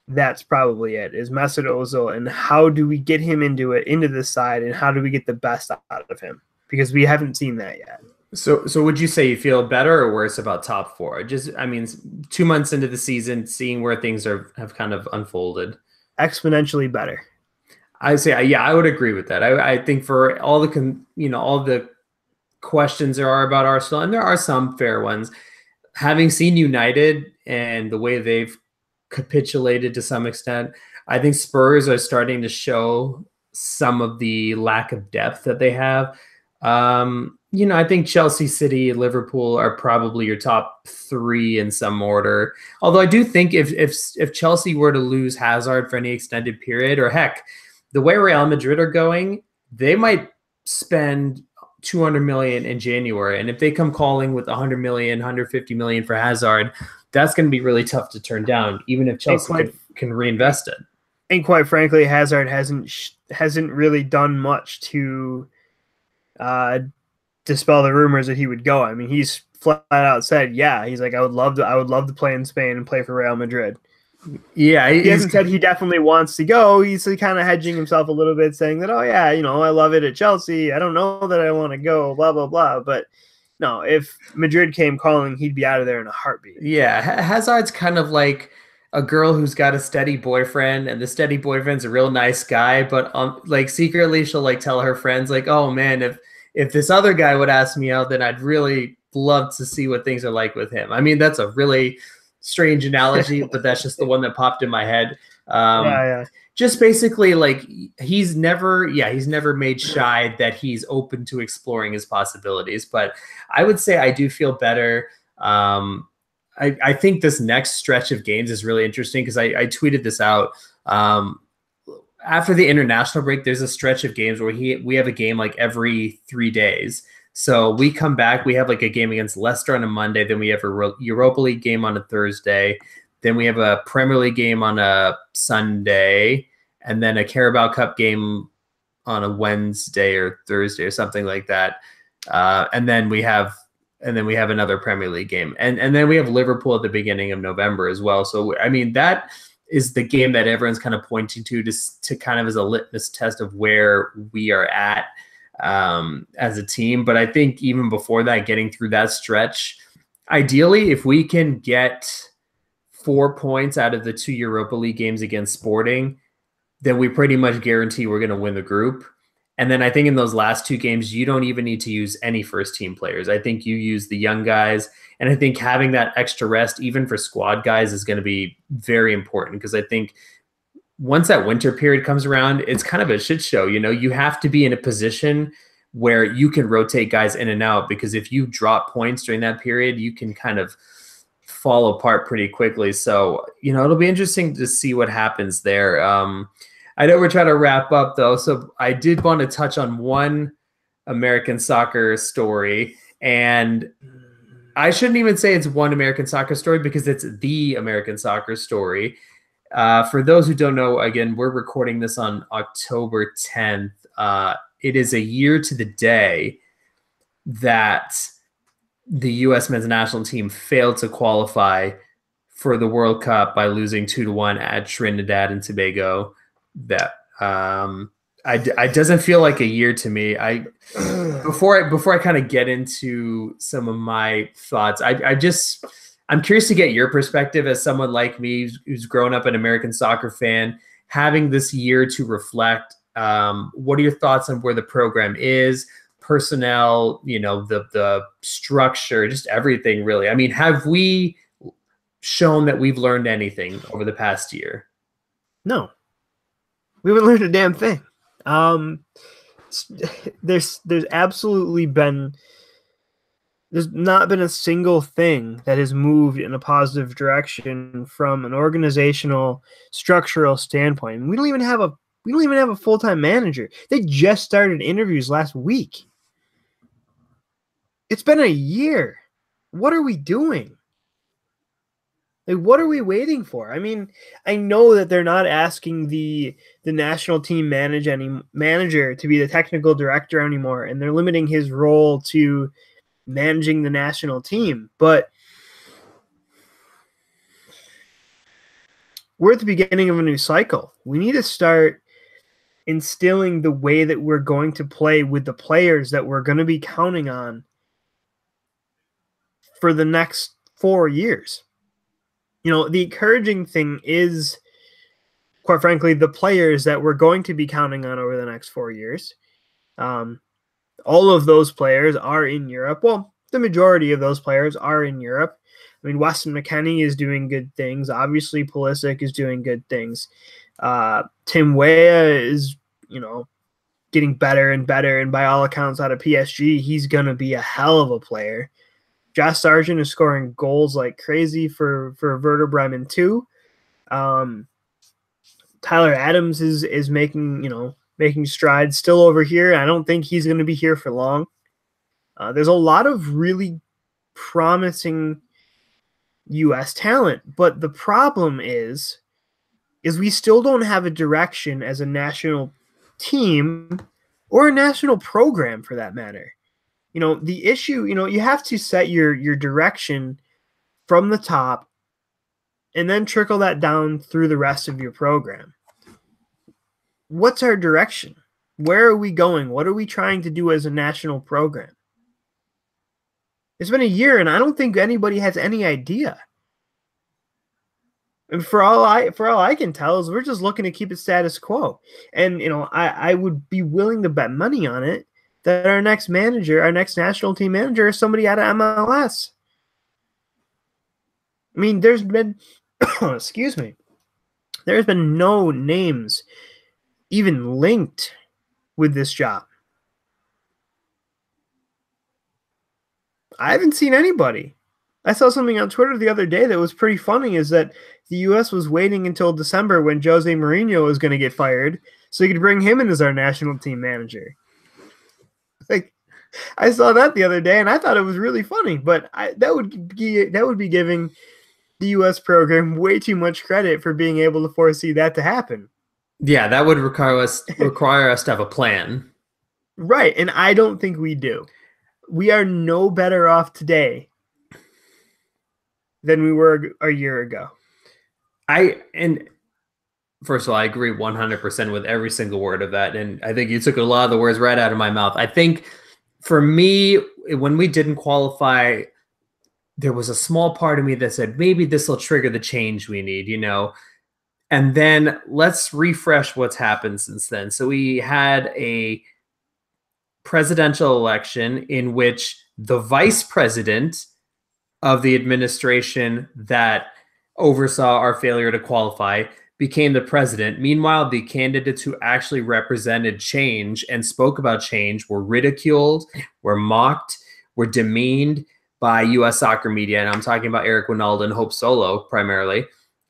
that's probably it, is Mesut Ozil, and how do we get him into this side, and how do we get the best out of him? Because we haven't seen that yet. So would you say you feel better or worse about top four? Just, I mean, 2 months into the season, seeing where things have kind of unfolded. Exponentially better. I say, yeah, I would agree with that. I think for all the questions there are about Arsenal, and there are some fair ones, having seen United and the way they've capitulated to some extent, I think Spurs are starting to show some of the lack of depth that they have. I think Chelsea, City, Liverpool are probably your top three in some order. Although I do think if Chelsea were to lose Hazard for any extended period, or heck, the way Real Madrid are going, they might spend 200 million in January. And if they come calling with 100 million, 150 million for Hazard, that's going to be really tough to turn down, even if Chelsea can reinvest it. And quite frankly, Hazard hasn't really done much to dispel the rumors that he would go. I mean, he's flat out said, yeah, he's like, I would love to play in Spain and play for Real Madrid. Yeah, he hasn't said he definitely wants to go. He's kind of hedging himself a little bit, saying that, oh yeah, I love it at Chelsea. I don't know that I want to go, blah blah blah. But no, if Madrid came calling, he'd be out of there in a heartbeat. Yeah, Hazard's kind of like a girl who's got a steady boyfriend, and the steady boyfriend's a real nice guy, but like secretly she'll like tell her friends like, oh man, if this other guy would ask me out, then I'd really love to see what things are like with him. I mean, that's a really strange analogy, but that's just the one that popped in my head. Yeah. Just basically like he's never made shy that he's open to exploring his possibilities. But I would say I do feel better. I think this next stretch of games is really interesting because I tweeted this out. After the international break, there's a stretch of games where we have a game like every 3 days. So we come back, we have like a game against Leicester on a Monday, then we have a Europa League game on a Thursday, then we have a Premier League game on a Sunday, and then a Carabao Cup game on a Wednesday or Thursday or something like that. And then we have another Premier League game. And then we have Liverpool at the beginning of November as well. So I mean, that is the game that everyone's kind of pointing to kind of as a litmus test of where we are at as a team. But I think even before that, getting through that stretch, ideally, if we can get 4 points out of the 2 Europa League games against Sporting, then we pretty much guarantee we're going to win the group. And then I think in those last 2 games, you don't even need to use any first team players. I think you use the young guys. And I think having that extra rest, even for squad guys, is going to be very important, because I think once that winter period comes around, it's kind of a shit show. You have to be in a position where you can rotate guys in and out, because if you drop points during that period, you can kind of fall apart pretty quickly. So, it'll be interesting to see what happens there. I know we're trying to wrap up though. So I did want to touch on one American soccer story, and I shouldn't even say it's one American soccer story, because it's the American soccer story. For those who don't know, again, we're recording this on October 10th. It is a year to the day that the U.S. men's national team failed to qualify for the World Cup by losing 2-1 at Trinidad and Tobago. That it doesn't feel like a year to me. Before I kind of get into some of my thoughts, I'm curious to get your perspective as someone like me who's grown up an American soccer fan, having this year to reflect. What are your thoughts on where the program is, personnel, the structure, just everything really? I mean, have we shown that we've learned anything over the past year? No. We haven't learned a damn thing. There's absolutely been There's not been a single thing that has moved in a positive direction from an organizational, structural standpoint. We don't even have a full-time manager. They just started interviews last week. It's been a year. What are we doing? Like, what are we waiting for? I mean, I know that they're not asking the national team manager to be the technical director anymore, and they're limiting his role to managing the national team. But we're at the beginning of a new cycle. We need to start instilling the way that we're going to play with the players that we're going to be counting on for the next 4 years. You know, the encouraging thing is, quite frankly, the players that we're going to be counting on over the next 4 years. All of those players are in Europe. Well, the majority of those players are in Europe. I mean, Weston McKennie is doing good things. Obviously, Pulisic is doing good things. Tim Weah is, getting better and better. And by all accounts, out of PSG, he's going to be a hell of a player. Josh Sargent is scoring goals like crazy for Werder Bremen too. Tyler Adams is making strides still over here. I don't think he's going to be here for long. There's a lot of really promising U.S. talent, but the problem is we still don't have a direction as a national team or a national program for that matter. The issue, you have to set your direction from the top and then trickle that down through the rest of your program. What's our direction? Where are we going? What are we trying to do as a national program? It's been a year, and I don't think anybody has any idea. And for all I can tell is we're just looking to keep it status quo. And I would be willing to bet money on it that our next national team manager, is somebody out of MLS. I mean, there's been, excuse me, there's been no names even linked with this job. I haven't seen anybody. I saw something on Twitter the other day that was pretty funny, is that the U.S. was waiting until December when Jose Mourinho was going to get fired so he could bring him in as our national team manager. Like, I saw that the other day, and I thought it was really funny. But that would be giving the U.S. program way too much credit for being able to foresee that to happen. Yeah, that would require us to have a plan. Right, and I don't think we do. We are no better off today than we were a year ago. First of all, I agree 100% with every single word of that. And I think you took a lot of the words right out of my mouth. I think for me, when we didn't qualify, there was a small part of me that said, maybe this will trigger the change we need, And then let's refresh what's happened since then. So we had a presidential election in which the vice president of the administration that oversaw our failure to qualify became the president. Meanwhile, the candidates who actually represented change and spoke about change were ridiculed, were mocked, were demeaned by U.S. soccer media. And I'm talking about Eric Winalda and Hope Solo primarily.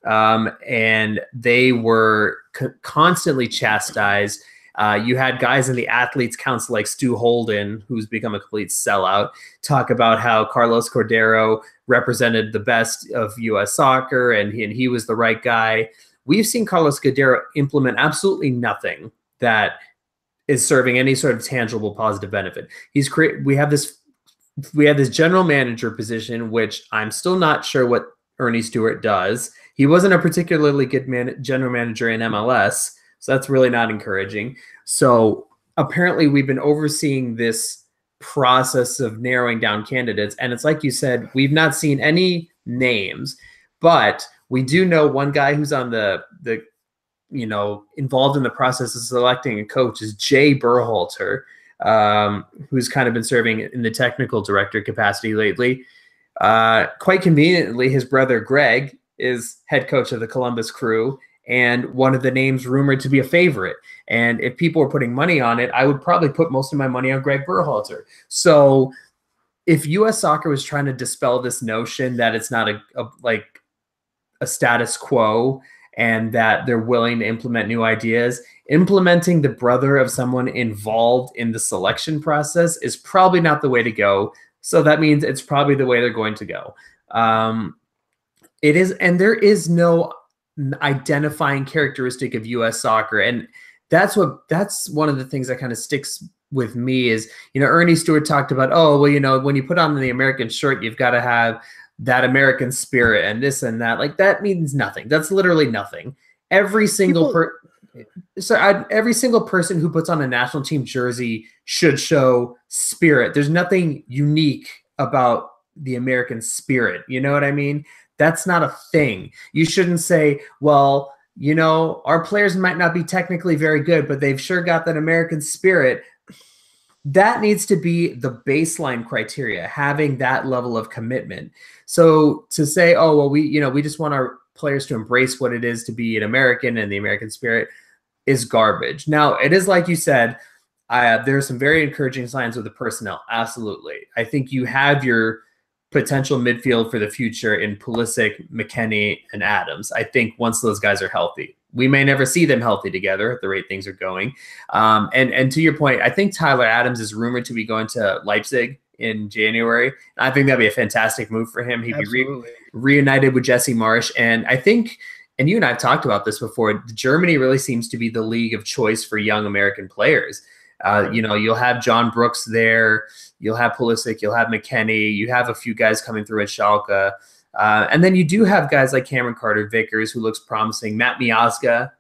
And they were constantly chastised. You had guys in the Athletes Council like Stu Holden, who's become a complete sellout, talk about how Carlos Cordero represented the best of U.S. soccer and he was the right guy. We've seen Carlos Cordero implement absolutely nothing that is serving any sort of tangible positive benefit. We have this general manager position, which I'm still not sure what Ernie Stewart does. He wasn't a particularly good general manager in MLS, so that's really not encouraging. So apparently we've been overseeing this process of narrowing down candidates. And it's like you said, we've not seen any names, but we do know one guy who's on the involved in the process of selecting a coach is Jay Berhalter, who's kind of been serving in the technical director capacity lately. Quite conveniently, his brother Greg is head coach of the Columbus Crew and one of the names rumored to be a favorite. And if people were putting money on it, I would probably put most of my money on Greg Berhalter. So if U.S. soccer was trying to dispel this notion that it's not a status quo and that they're willing to implement new ideas, implementing the brother of someone involved in the selection process is probably not the way to go. So that means it's probably the way they're going to go. It is, and there is no identifying characteristic of U.S. soccer, and that's one of the things that kind of sticks with me is, Ernie Stewart talked about, oh, well, when you put on the American shirt, you've got to have that American spirit and this and that. Like, that means nothing. That's literally nothing. Every single person who puts on a national team jersey should show spirit. There's nothing unique about the American spirit. You know what I mean? That's not a thing. You shouldn't say, well, our players might not be technically very good, but they've sure got that American spirit. That needs to be the baseline criteria, having that level of commitment. So to say, oh, well, we just want our players to embrace what it is to be an American and the American spirit is garbage. Now, it is like you said, there are some very encouraging signs with the personnel. Absolutely. I think you have your potential midfield for the future in Pulisic, McKennie, and Adams. I think once those guys are healthy, we may never see them healthy together at the rate things are going. And to your point, I think Tyler Adams is rumored to be going to Leipzig in January. I think that'd be a fantastic move for him. He'd be reunited with Jesse Marsch. And I think, and you and I have talked about this before, Germany really seems to be the league of choice for young American players. You'll have John Brooks there. You'll have Pulisic. You'll have McKennie. You have a few guys coming through at Schalke. And then you do have guys like Cameron Carter-Vickers, who looks promising. Matt Miazga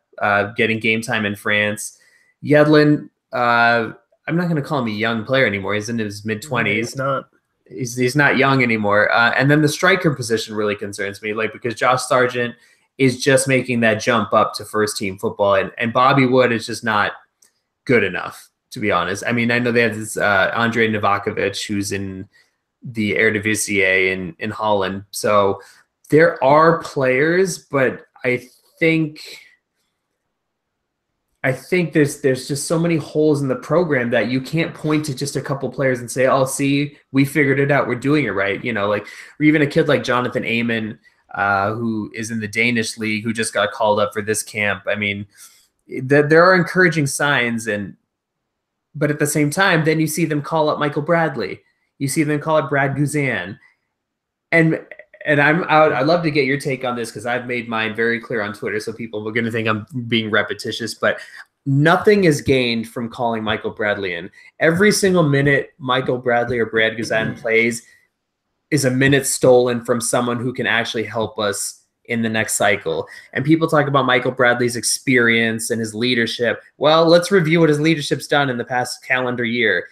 getting game time in France. Yedlin, I'm not going to call him a young player anymore. He's in his mid-20s. He's not young anymore. And then the striker position really concerns me, because Josh Sargent is just making that jump up to first-team football. And Bobby Wood is just not good enough, to be honest. I mean, I know they have this Andre Novakovic, who's in the Eredivisie in Holland. So there are players, but I think there's just so many holes in the program that you can't point to just a couple players and say, oh, see, we figured it out. We're doing it right. Or even a kid like Jonathan Amon, who is in the Danish league, who just got called up for this camp. I mean, there are encouraging signs, but at the same time, then you see them call up Michael Bradley. You see them call it Brad Guzan. And I'm out. I'd love to get your take on this, because I've made mine very clear on Twitter, so people are going to think I'm being repetitious, but nothing is gained from calling Michael Bradley in. Every single minute Michael Bradley or Brad Guzan plays is a minute stolen from someone who can actually help us in the next cycle. And people talk about Michael Bradley's experience and his leadership. Well, let's review what his leadership's done in the past calendar year.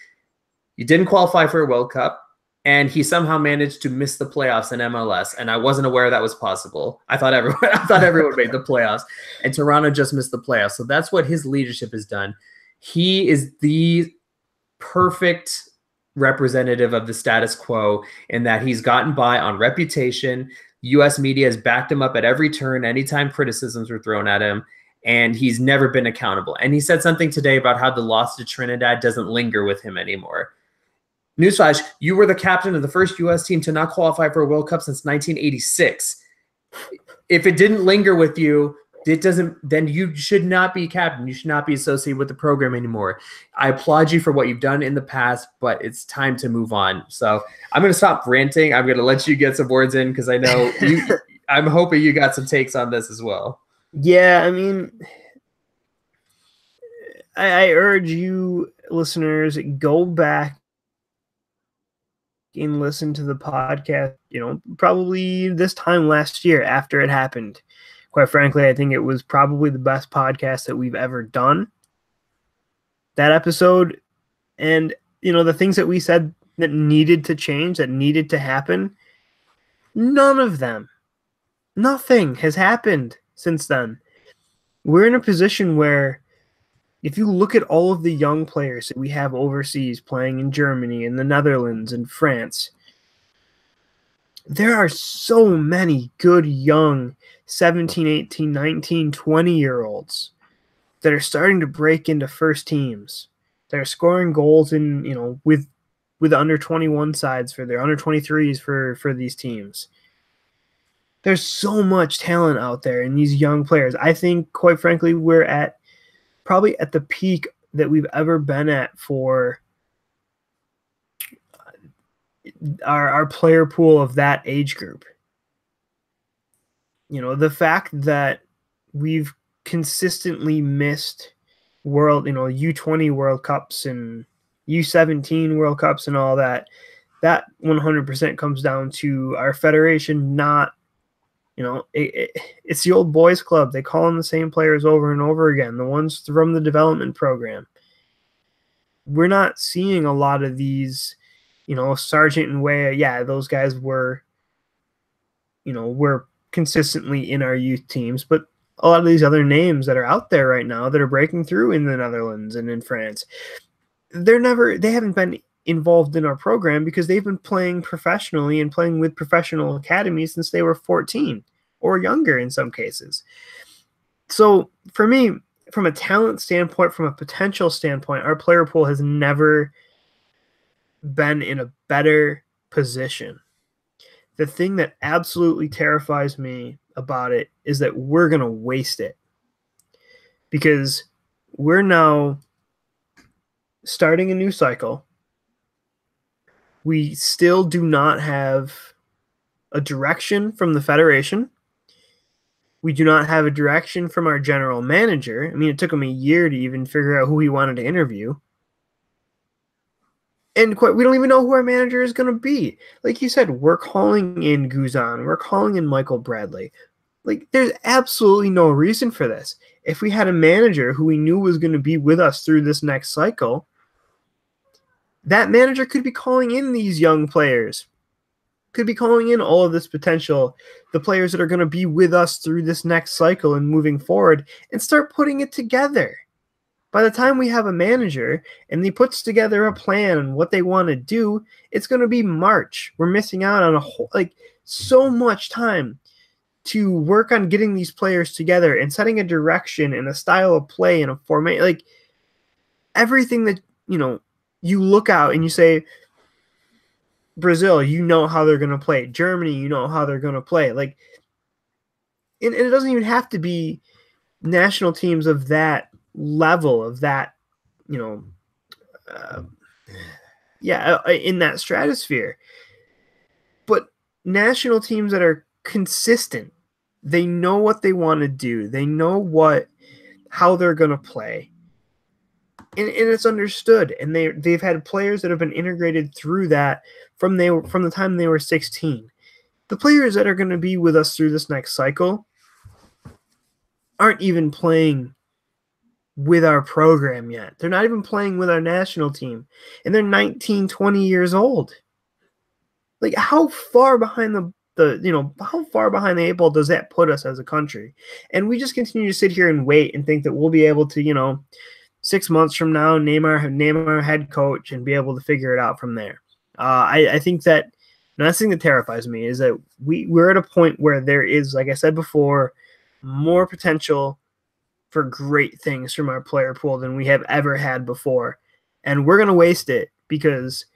He didn't qualify for a World Cup, and he somehow managed to miss the playoffs in MLS, and I wasn't aware that was possible. I thought everyone made the playoffs, and Toronto just missed the playoffs. So that's what his leadership has done. He is the perfect representative of the status quo in that he's gotten by on reputation. U.S. media has backed him up at every turn, anytime criticisms were thrown at him, and he's never been accountable. And he said something today about how the loss to Trinidad doesn't linger with him anymore. Newsflash, you were the captain of the first U.S. team to not qualify for a World Cup since 1986. If it didn't linger with you, then you should not be captain. You should not be associated with the program anymore. I applaud you for what you've done in the past, but it's time to move on. So I'm going to stop ranting. I'm going to let you get some words in, because I know I'm hoping you got some takes on this as well. Yeah, I mean, I urge you listeners, go back and listen to the podcast, probably this time last year after it happened. Quite frankly, I think it was probably the best podcast that we've ever done. That episode, and, the things that we said that needed to change, that needed to happen, none of them, nothing has happened since then. We're in a position where, if you look at all of the young players that we have overseas playing in Germany and the Netherlands and France, there are so many good young 17, 18, 19, 20-year-olds that are starting to break into first teams, that are scoring goals in, with with under 21 sides for their under 23s for these teams. There's so much talent out there in these young players. I think, quite frankly, we're probably at the peak that we've ever been at for our player pool of that age group. The fact that we've consistently missed U20 World Cups and U17 World Cups and all that 100% comes down to our federation not, it's the old boys club. They call in the same players over and over again, the ones from the development program. We're not seeing a lot of these, Sargent and Way. Yeah, those guys were consistently in our youth teams, but a lot of these other names that are out there right now that are breaking through in the Netherlands and in France, they haven't been involved in our program because they've been playing professionally and playing with professional academies since they were 14 or younger in some cases. So for me, from a talent standpoint, from a potential standpoint, our player pool has never been in a better position. The thing that absolutely terrifies me about it is that we're going to waste it, because we're now starting a new cycle. We still do not have a direction from the federation. We do not have a direction from our general manager. I mean, it took him a year to even figure out who he wanted to interview. And we don't even know who our manager is going to be. Like you said, we're calling in Guzan. We're calling in Michael Bradley. Like, there's absolutely no reason for this. If we had a manager who we knew was going to be with us through this next cycle, that manager could be calling in these young players, could be calling in all of this potential, the players that are going to be with us through this next cycle and moving forward, and start putting it together. By the time we have a manager and he puts together a plan on what they want to do, it's going to be March. We're missing out on so much time to work on getting these players together and setting a direction and a style of play and a format. Like, everything that, you look out and you say, Brazil, how they're going to play. Germany, how they're going to play. Like, and it doesn't even have to be national teams of that level, of that, in that stratosphere. But national teams that are consistent, they know what they want to do. They know how they're going to play. And it's understood. And they've had players that have been integrated through that from the time they were 16. The players that are going to be with us through this next cycle aren't even playing with our program yet. They're not even playing with our national team. And they're 19, 20 years old. Like, how far behind how far behind the 8 ball does that put us as a country? And we just continue to sit here and wait and think that we'll be able to, 6 months from now, name our head coach and be able to figure it out from there. I think that the thing that terrifies me is that we're at a point where there is, like I said before, more potential for great things from our player pool than we have ever had before. And we're going to waste it because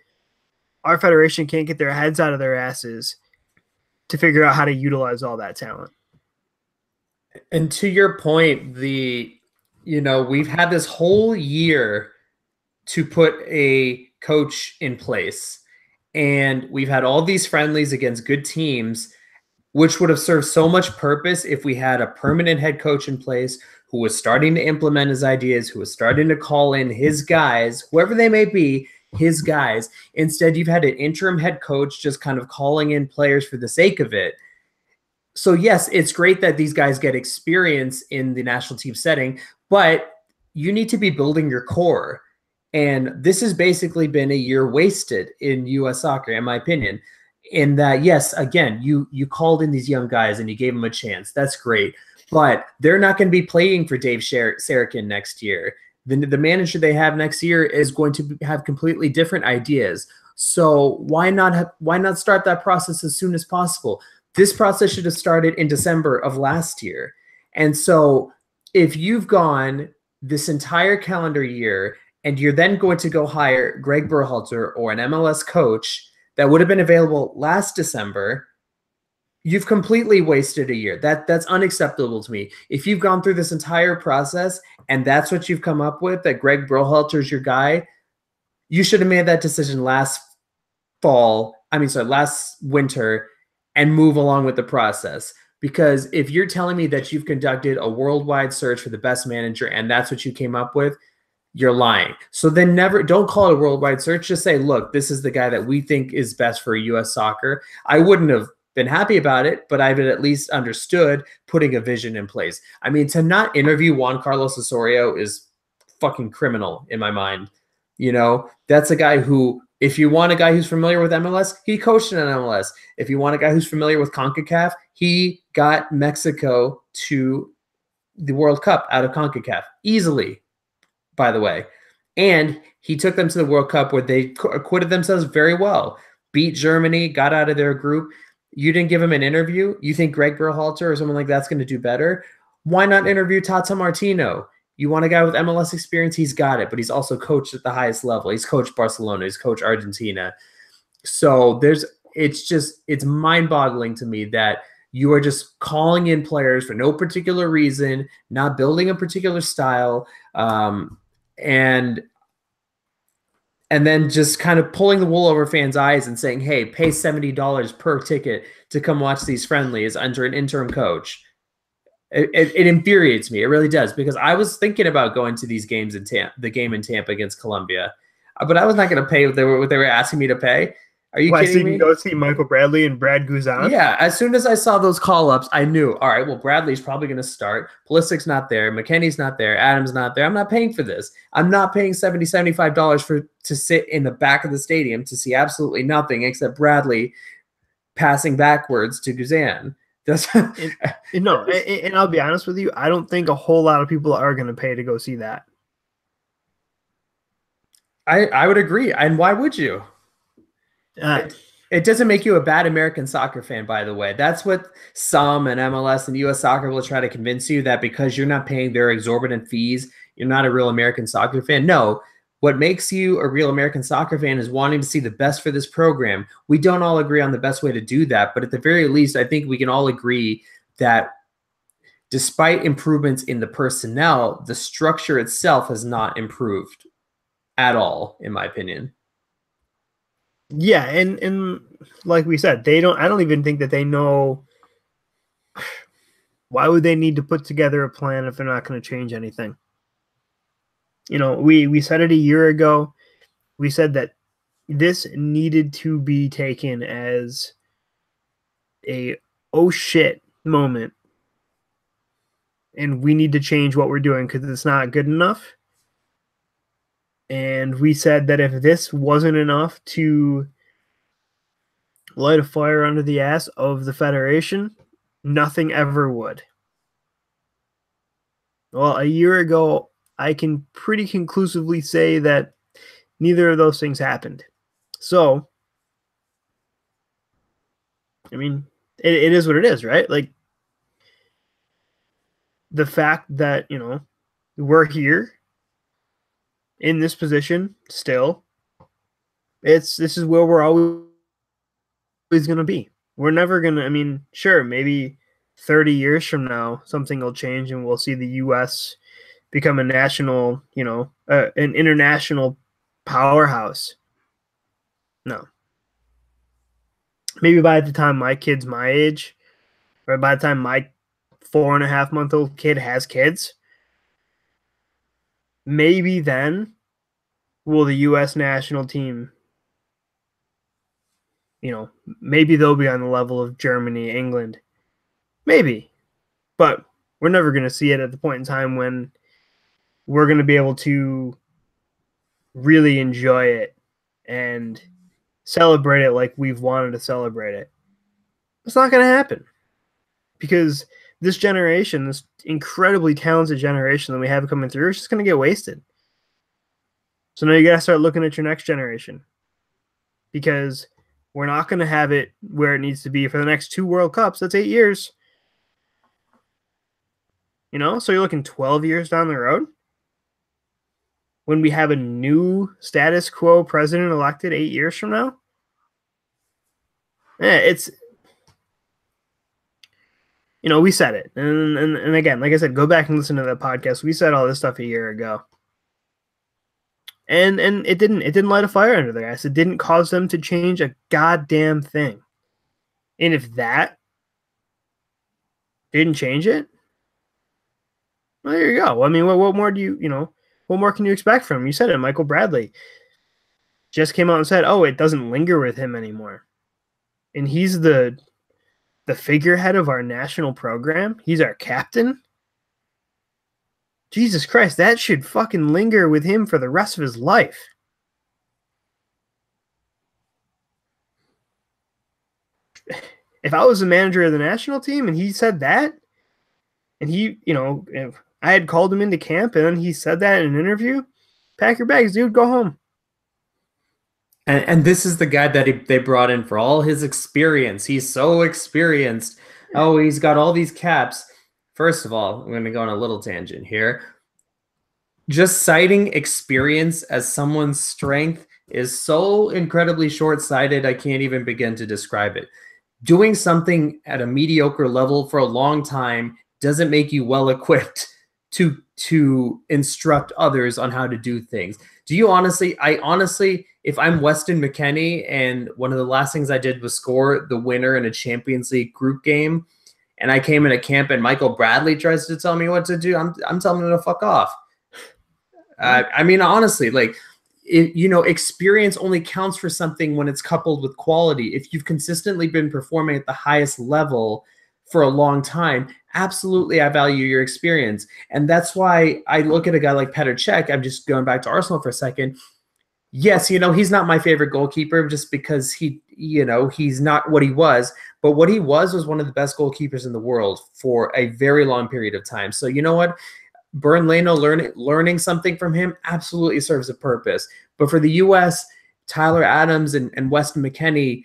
our federation can't get their heads out of their asses to figure out how to utilize all that talent. And to your point, we've had this whole year to put a coach in place, and we've had all these friendlies against good teams, which would have served so much purpose if we had a permanent head coach in place who was starting to implement his ideas, who was starting to call in his guys, whoever they may be, his guys. Instead, you've had an interim head coach just kind of calling in players for the sake of it. So yes, it's great that these guys get experience in the national team setting, but you need to be building your core. And this has basically been a year wasted in U.S. soccer, in my opinion, in that, yes, again, you called in these young guys and you gave them a chance. That's great. But they're not going to be playing for Dave Sarakin next year. The manager they have next year is going to have completely different ideas. So why not start that process as soon as possible? This process should have started in December of last year. And so if you've gone this entire calendar year and you're then going to go hire Greg Berhalter or an MLS coach that would have been available last December, you've completely wasted a year. That's unacceptable to me. If you've gone through this entire process and that's what you've come up with, that Greg Berhalter is your guy, you should have made that decision last winter and move along with the process. Because if you're telling me that you've conducted a worldwide search for the best manager and that's what you came up with, you're lying. So then don't call it a worldwide search. Just say, look, this is the guy that we think is best for U.S. soccer. I wouldn't have been happy about it, but I've at least understood putting a vision in place. I mean, to not interview Juan Carlos Osorio is fucking criminal in my mind. You know, that's a guy who, if you want a guy who's familiar with MLS, he coached in MLS. If you want a guy who's familiar with CONCACAF, he got Mexico to the World Cup out of CONCACAF easily, by the way. And he took them to the World Cup where they acquitted themselves very well, beat Germany, got out of their group. You didn't give him an interview. You think Greg Berhalter or someone like that's going to do better? Why not interview Tata Martino? You want a guy with MLS experience? He's got it, but he's also coached at the highest level. He's coached Barcelona. He's coached Argentina. So it's mind-boggling to me that you are just calling in players for no particular reason, not building a particular style, and then just kind of pulling the wool over fans' eyes and saying, hey, pay $70 per ticket to come watch these friendlies under an interim coach. It infuriates me. It really does, because I was thinking about going to these games in the game in Tampa against Colombia, but I was not going to pay what they were asking me to pay. Are you kidding me? You can go see Michael Bradley and Brad Guzan? Yeah, as soon as I saw those call-ups, I knew, all right, well, Bradley's probably going to start. Pulisic's not there. McKennie's not there. Adams not there. I'm not paying for this. I'm not paying $70, $75 to sit in the back of the stadium to see absolutely nothing except Bradley passing backwards to Guzan. And I'll be honest with you, I don't think a whole lot of people are going to pay to go see that. I would agree. And why would you? It doesn't make you a bad American soccer fan, by the way. That's what some and MLS and U.S. soccer will try to convince you, that because you're not paying their exorbitant fees, you're not a real American soccer fan. No, what makes you a real American soccer fan is wanting to see the best for this program. We don't all agree on the best way to do that, but at the very least, I think we can all agree that despite improvements in the personnel, the structure itself has not improved at all, in my opinion. Yeah, and like we said, I don't even think that they know. Why would they need to put together a plan if they're not going to change anything? You know, we said it a year ago. We said that this needed to be taken as a oh shit moment, and we need to change what we're doing because it's not good enough. And we said that if this wasn't enough to light a fire under the ass of the Federation, nothing ever would. Well, a year ago, I can pretty conclusively say that neither of those things happened. So, I mean, it is what it is, right? Like, the fact that, you know, we're here in this position still, this is where we're always going to be. We're never going to, I mean, sure, maybe 30 years from now, something will change and we'll see the U.S. become a national, you know, an international powerhouse. No. Maybe by the time my kid's my age, or by the time my 4.5-month-old kid has kids, maybe then will the U.S. national team, you know, maybe they'll be on the level of Germany, England. Maybe. But we're never going to see it at the point in time when we're going to be able to really enjoy it and celebrate it like we've wanted to celebrate it. It's not going to happen, because this generation, this incredibly talented generation that we have coming through, is just going to get wasted. So now you got to start looking at your next generation, because we're not going to have it where it needs to be for the next 2 World Cups. That's 8 years. You know, so you're looking 12 years down the road. when we have a new status quo president elected 8 years from now? It's, we said it. And again, like I said, go back and listen to that podcast. We said all this stuff a year ago. And it didn't light a fire under their ass. It didn't cause them to change a goddamn thing. And if that didn't change it, well, there you go. I mean, what more do what more can you expect from him? You said it, Michael Bradley just came out and said, oh, it doesn't linger with him anymore. And he's the figurehead of our national program. He's our captain. Jesus Christ, that should fucking linger with him for the rest of his life. If I was the manager of the national team and he said that, and he, if I had called him into camp and then he said that in an interview, pack your bags, dude, go home. And this is the guy that they brought in for all his experience. He's so experienced. Oh, he's got all these caps. First of all, I'm going to go on a little tangent here. Just citing experience as someone's strength is so incredibly short-sighted, I can't even begin to describe it. Doing something at a mediocre level for a long time doesn't make you well-equipped to instruct others on how to do things. I honestly, if I'm Weston McKennie and one of the last things I did was score the winner in a Champions League group game, and I came into camp and Michael Bradley tries to tell me what to do, I'm telling him to fuck off. I mean, honestly, experience only counts for something when it's coupled with quality. If you've consistently been performing at the highest level for a long time, absolutely, I value your experience. And that's why I look at a guy like Petr Cech. I'm just going back to Arsenal for a second. Yes, he's not my favorite goalkeeper just because he's not what he was. But what he was one of the best goalkeepers in the world for a very long period of time. So you know what? Bernd Leno learning something from him absolutely serves a purpose. But for the U.S., Tyler Adams and Weston McKennie,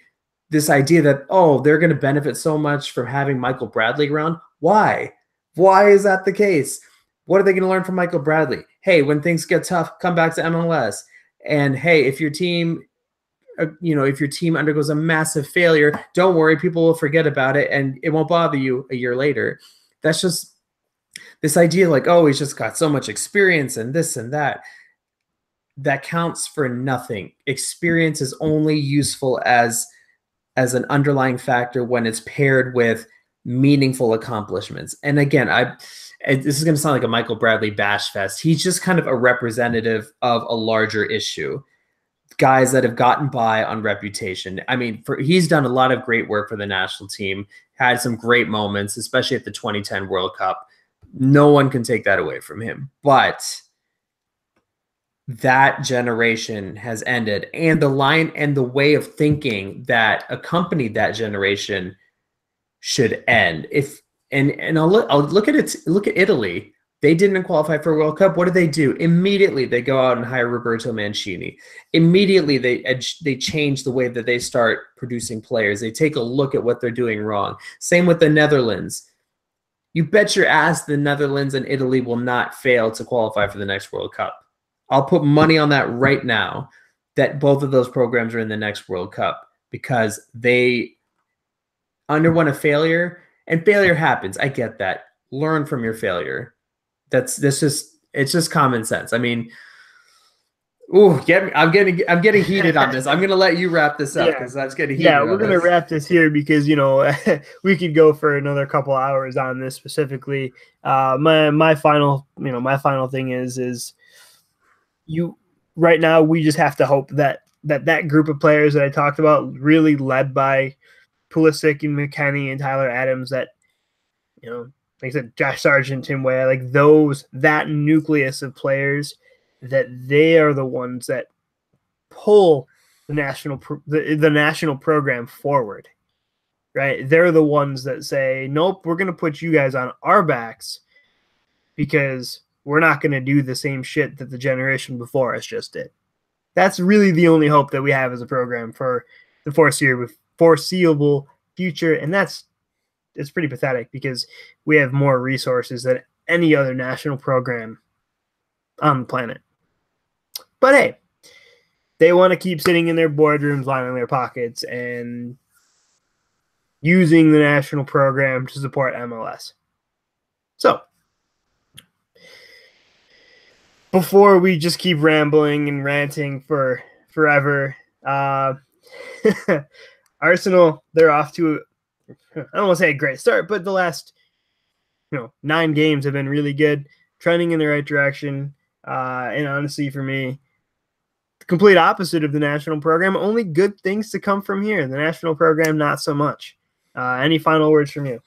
this idea that, they're going to benefit so much from having Michael Bradley around. Why? Why is that the case? What are they going to learn from Michael Bradley? Hey, when things get tough, come back to MLS. And hey, if your team undergoes a massive failure, don't worry, people will forget about it and it won't bother you a year later. That's just this idea like, he's just got so much experience and this and that. That counts for nothing. Experience is only useful as an underlying factor when it's paired with meaningful accomplishments. And again, this is going to sound like a Michael Bradley bash fest. He's just kind of a representative of a larger issue. Guys that have gotten by on reputation. I mean, he's done a lot of great work for the national team, had some great moments, especially at the 2010 World Cup. No one can take that away from him. But that generation has ended, and the line and the way of thinking that accompanied that generation should end. I'll look at it. Look at Italy. They didn't qualify for a World Cup. What did they do? Immediately, they go out and hire Roberto Mancini. Immediately, they change the way that they start producing players. They take a look at what they're doing wrong. Same with the Netherlands. You bet your ass the Netherlands and Italy will not fail to qualify for the next World Cup. I'll put money on that right now that both of those programs are in the next World Cup because they underwent a failure, and failure happens. I get that. Learn from your failure. It's just common sense. I mean, I'm getting heated on this. I'm going to let you wrap this up because I was getting heated. Yeah, we're going to wrap this here because, we could go for another couple hours on this specifically. My final thing is right now we just have to hope that group of players that I talked about, really led by Pulisic and McKennie and Tyler Adams, that, like I said, Josh Sargent, Tim Weah, like that nucleus of players, that they are the ones that pull the national program forward, right? They're the ones that say, nope, we're going to put you guys on our backs because we're not going to do the same shit that the generation before us just did. That's really the only hope that we have as a program for the foreseeable future, and it's pretty pathetic because we have more resources than any other national program on the planet. But hey, they want to keep sitting in their boardrooms, lining their pockets, and using the national program to support MLS. So, before we just keep rambling and ranting for forever, Arsenal, they're off to, I don't want to say a great start, but the last 9 games have been really good, trending in the right direction. And honestly, for me, the complete opposite of the national program. Only good things to come from here. The national program, not so much. Any final words from you?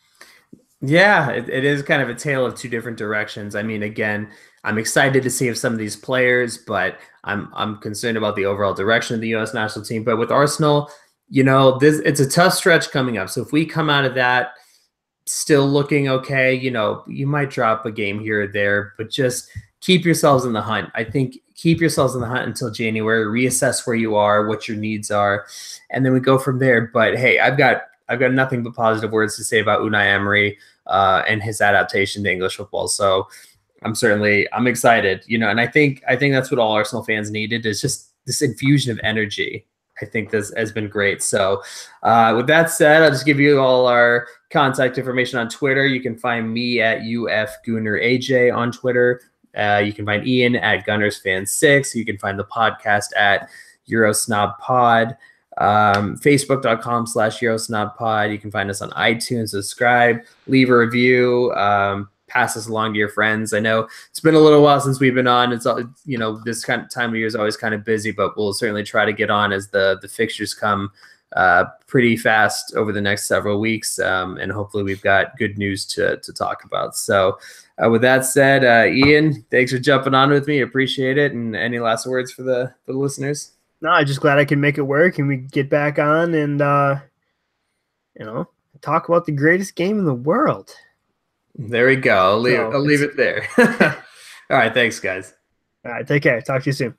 Yeah, it is kind of a tale of two different directions. I mean, again, I'm excited to see some of these players, but I'm concerned about the overall direction of the U.S. national team. But with Arsenal, it's a tough stretch coming up. So if we come out of that still looking okay, you might drop a game here or there, but just keep yourselves in the hunt. I think keep yourselves in the hunt until January, reassess where you are, what your needs are, and then we go from there. But hey, I've got nothing but positive words to say about Unai Emery and his adaptation to English football. So I'm excited, and I think that's what all Arsenal fans needed, is just this infusion of energy. I think this has been great. So with that said, I'll just give you all our contact information on Twitter. You can find me at UFGoonerAJ on Twitter. You can find Ian at GunnersFan6. You can find the podcast at EurosnobPod. Facebook.com/EurosnobPod. You can find us on iTunes. Subscribe, leave a review, pass us along to your friends. I know it's been a little while since we've been on. It's this kind of time of year is always kind of busy, but we'll certainly try to get on as the fixtures come pretty fast over the next several weeks, and hopefully we've got good news to talk about. So with that said, Ian, thanks for jumping on with me. Appreciate it. And any last words for the listeners? No, I'm just glad I can make it work and we get back on and talk about the greatest game in the world. There we go. I'll leave it there. All right, thanks, guys. All right, take care. Talk to you soon.